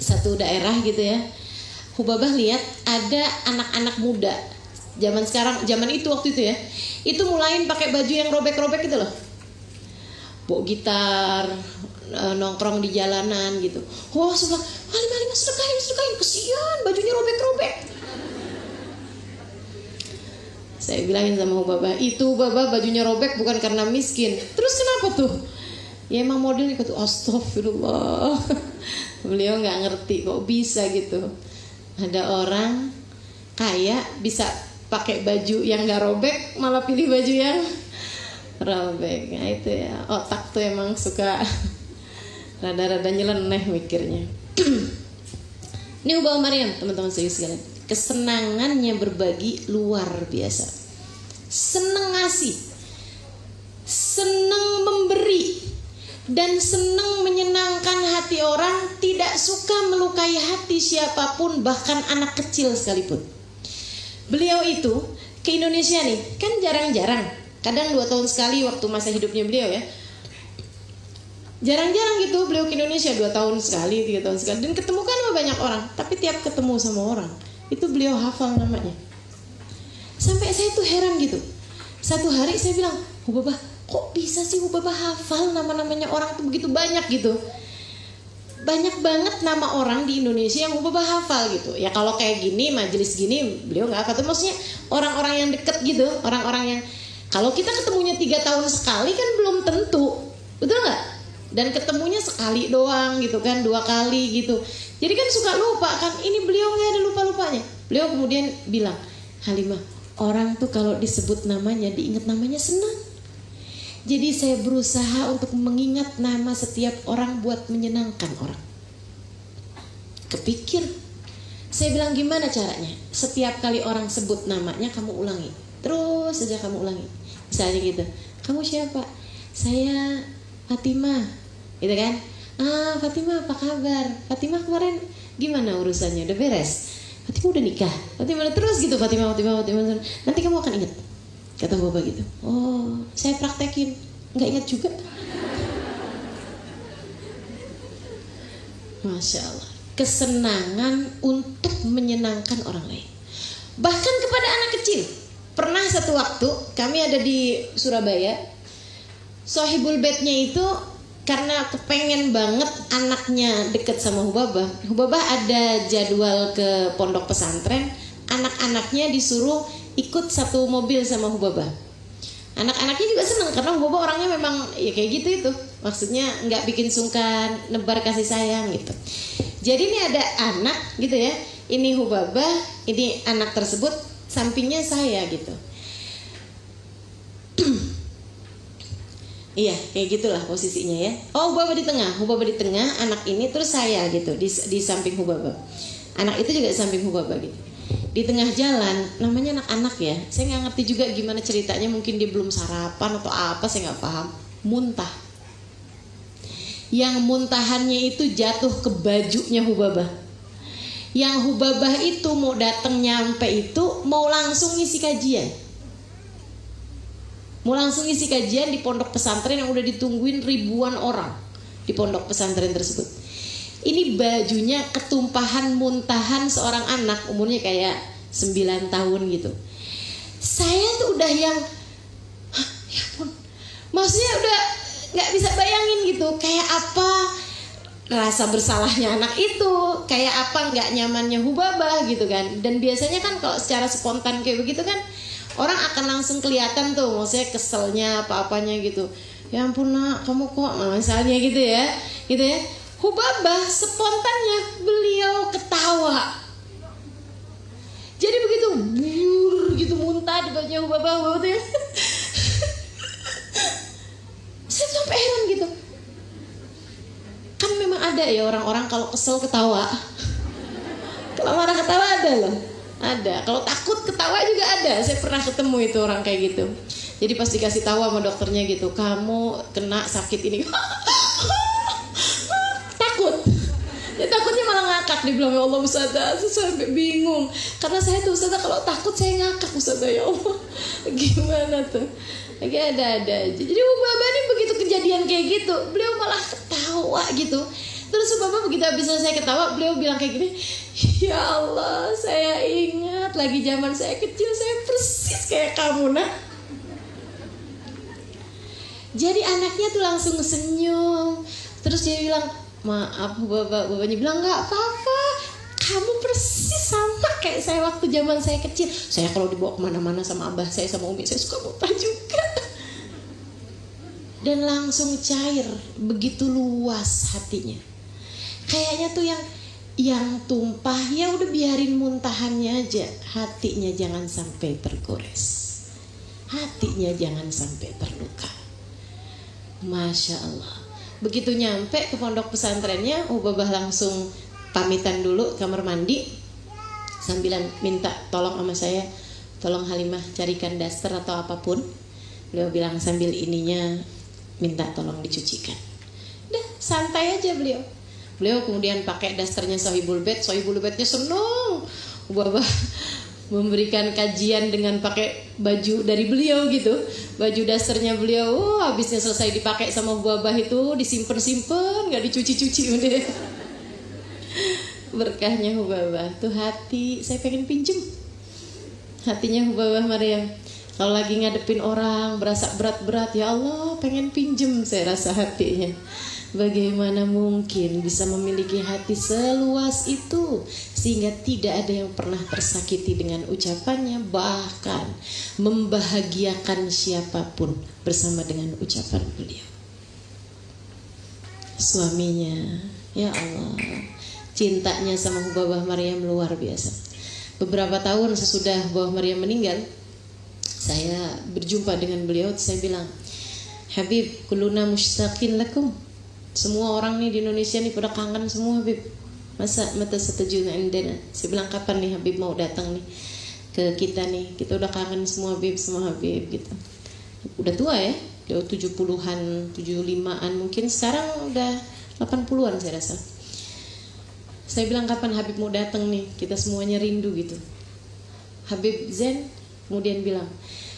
satu daerah gitu ya, Hubabah lihat ada anak-anak muda zaman sekarang, zaman itu waktu itu ya, itu mulain pakai baju yang robek-robek gitu loh, bawa gitar, nongkrong di jalanan gitu. Wah, sebelah, Halimah sedekahin, kesian bajunya robek-robek. Saya bilangin sama Hubabah, itu Hubabah bajunya robek bukan karena miskin. Terus kenapa tuh? Ya emang modelnya gitu. Astagfirullah. Beliau nggak ngerti kok bisa gitu. Ada orang kaya bisa pakai baju yang nggak robek, malah pilih baju yang robek. Nah itu ya, otak tuh emang suka rada-rada nyeleneh mikirnya. Ini Hubabah Maryam, teman-teman sekalian. Kesenangannya berbagi luar biasa. Seneng ngasih, seneng memberi, dan senang menyenangkan hati orang, tidak suka melukai hati siapapun, bahkan anak kecil sekalipun. Beliau itu ke Indonesia nih, kan jarang-jarang, kadang 2 tahun sekali waktu masa hidupnya beliau ya. Jarang-jarang gitu beliau ke Indonesia, 2 tahun sekali, 3 tahun sekali, dan ketemu kan sama banyak orang. Tapi tiap ketemu sama orang, itu beliau hafal namanya. Sampai saya tuh heran gitu. Satu hari saya bilang, Hubabah, kok bisa sih Hubabah hafal nama-namanya orang itu begitu banyak gitu. Banyak banget nama orang di Indonesia yang Hubabah hafal gitu. Ya kalau kayak gini, majelis gini, beliau gak hafal. Maksudnya orang-orang yang deket gitu, orang-orang yang kalau kita ketemunya 3 tahun sekali kan belum tentu, betul gak? Dan ketemunya sekali doang gitu kan, 2 kali gitu. Jadi kan suka lupa kan. Ini beliau gak ada lupa-lupanya. Beliau kemudian bilang, Halimah, orang tuh kalau disebut namanya, diingat namanya senang. Jadi saya berusaha untuk mengingat nama setiap orang buat menyenangkan orang. Kepikir, saya bilang gimana caranya? Setiap kali orang sebut namanya kamu ulangi, terus saja kamu ulangi. Misalnya gitu, kamu siapa? Saya Fatimah, gitu kan? Ah, Fatimah apa kabar? Fatimah kemarin gimana urusannya? Udah beres? Fatimah udah nikah? Fatimah terus gitu, Fatimah. Nanti kamu akan ingat, kata bapak gitu. Oh, saya praktekin, nggak ingat juga. Masya Allah, kesenangan untuk menyenangkan orang lain, bahkan kepada anak kecil. Pernah satu waktu kami ada di Surabaya, sohibul bednya itu karena kepengen banget anaknya deket sama Hubabah. Hubabah ada jadwal ke pondok pesantren, anak-anaknya disuruh ikut satu mobil sama Hubabah. Anak-anaknya juga seneng karena Hubabah orangnya memang ya kayak gitu itu. Maksudnya nggak bikin sungkan, nebar kasih sayang gitu. Jadi ini ada anak gitu ya. Ini Hubabah, ini anak tersebut, sampingnya saya gitu. Iya, kayak gitulah posisinya ya. Oh, Hubabah di tengah, anak ini terus saya gitu di samping Hubabah. Anak itu juga di samping Hubabah gitu. Di tengah jalan, namanya anak-anak ya. Saya nggak ngerti juga gimana ceritanya, mungkin dia belum sarapan atau apa, saya nggak paham. Muntah. Yang muntahannya itu jatuh ke bajunya Hubabah. Yang Hubabah itu mau datang nyampe itu mau langsung ngisi kajian. Mau langsung isi kajian di pondok pesantren yang udah ditungguin ribuan orang di pondok pesantren tersebut. Ini bajunya ketumpahan muntahan seorang anak umurnya kayak 9 tahun gitu. Saya tuh udah yang ya ampun, maksudnya udah gak bisa bayangin gitu, kayak apa rasa bersalahnya anak itu, kayak apa gak nyamannya Hubabah gitu kan. Dan biasanya kan kalau secara spontan kayak begitu kan orang akan langsung kelihatan tuh, maksudnya keselnya apa-apanya gitu. Ya ampun nak, kamu kok, nah, misalnya gitu ya. Hubabah spontannya beliau ketawa. Jadi begitu gitu muntah di bajunya Hubabah tuh ya. Saya sampai heran gitu. Kan memang ada ya orang-orang kalau kesel ketawa. Kalau marah ketawa ada loh. Ada, kalau takut ketawa juga ada. Saya pernah ketemu itu orang kayak gitu. Jadi pas dikasih tahu sama dokternya gitu, kamu kena sakit ini. Takut. Ya takutnya malah ngakak. Dia bilang, ya Allah Ustazah, saya sampai bingung. Karena saya tuh Ustazah kalau takut saya ngakak Ustazah, ya Allah. Gimana tuh? Lagi ada-ada aja. Jadi Hubabah ini begitu kejadian kayak gitu, beliau malah ketawa gitu. Terus Hubabah begitu habis saya ketawa, beliau bilang kayak gini, ya Allah, saya ingat lagi zaman saya kecil, saya persis kayak kamu nak. Jadi anaknya tuh langsung senyum. Terus dia bilang, maaf bapaknya bilang nggak apa-apa, kamu persis sama kayak saya waktu zaman saya kecil. Saya kalau dibawa kemana-mana sama abah saya sama umi saya suka muntah juga. Dan langsung cair, begitu luas hatinya. Kayaknya tuh yang tumpah ya udah biarin muntahannya aja, hatinya jangan sampai tergores, hatinya jangan sampai terluka. Masya Allah. Begitu nyampe ke pondok pesantrennya, Hubabah langsung pamitan dulu kamar mandi sambilan minta tolong sama saya, tolong Halimah carikan daster atau apapun. Beliau bilang sambil ininya minta tolong dicucikan. Udah santai aja beliau. Beliau kemudian pakai dasternya Sohibul Bednya seneng. Hubabah memberikan kajian dengan pakai baju dari beliau gitu. Baju dasternya beliau, habisnya selesai dipakai sama Hubabah itu disimpen-simpen, gak dicuci-cuci udah. Berkahnya Hubabah tuh hati, saya pengen pinjem hatinya Hubabah Maryam. Kalau lagi ngadepin orang berasa berat-berat, ya Allah pengen pinjem saya rasa hatinya. Bagaimana mungkin bisa memiliki hati seluas itu sehingga tidak ada yang pernah tersakiti dengan ucapannya, bahkan membahagiakan siapapun bersama dengan ucapan beliau. Suaminya, ya Allah, cintanya sama Hubabah Maryam luar biasa. Beberapa tahun sesudah Hubabah Maryam meninggal, saya berjumpa dengan beliau. Saya bilang, Habib, kuluna mushtaqin lakum. Semua orang nih di Indonesia nih pada kangen semua Habib. Masa mata setuju indana. Saya bilang kapan nih Habib mau datang nih ke kita nih. Kita udah kangen semua Habib, semua Habib gitu. Udah tua ya, udah 70-an, 75-an mungkin, sekarang udah 80-an saya rasa. Saya bilang kapan Habib mau datang nih, kita semuanya rindu gitu. Habib Zain kemudian bilang,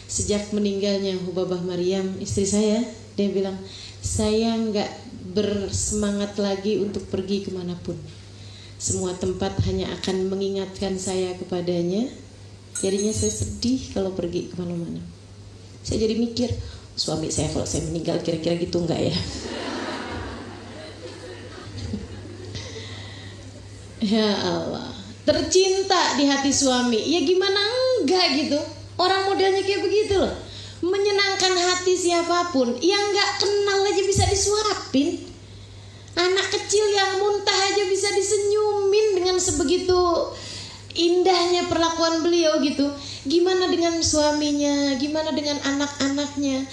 sejak meninggalnya Hubabah Maryam, istri saya, dia bilang, saya nggak bersemangat lagi untuk pergi kemanapun. Semua tempat hanya akan mengingatkan saya kepadanya. Jadinya saya sedih kalau pergi kemana-mana. Saya jadi mikir, suami saya kalau saya meninggal kira-kira gitu nggak ya? Ya Allah, tercinta di hati suami, ya gimana enggak gitu? Orang modelnya kayak begitu loh, menyenangkan hati siapapun, yang nggak kenal aja bisa disuapin. Anak kecil yang muntah aja bisa disenyumin dengan sebegitu indahnya perlakuan beliau gitu. Gimana dengan suaminya, gimana dengan anak-anaknya?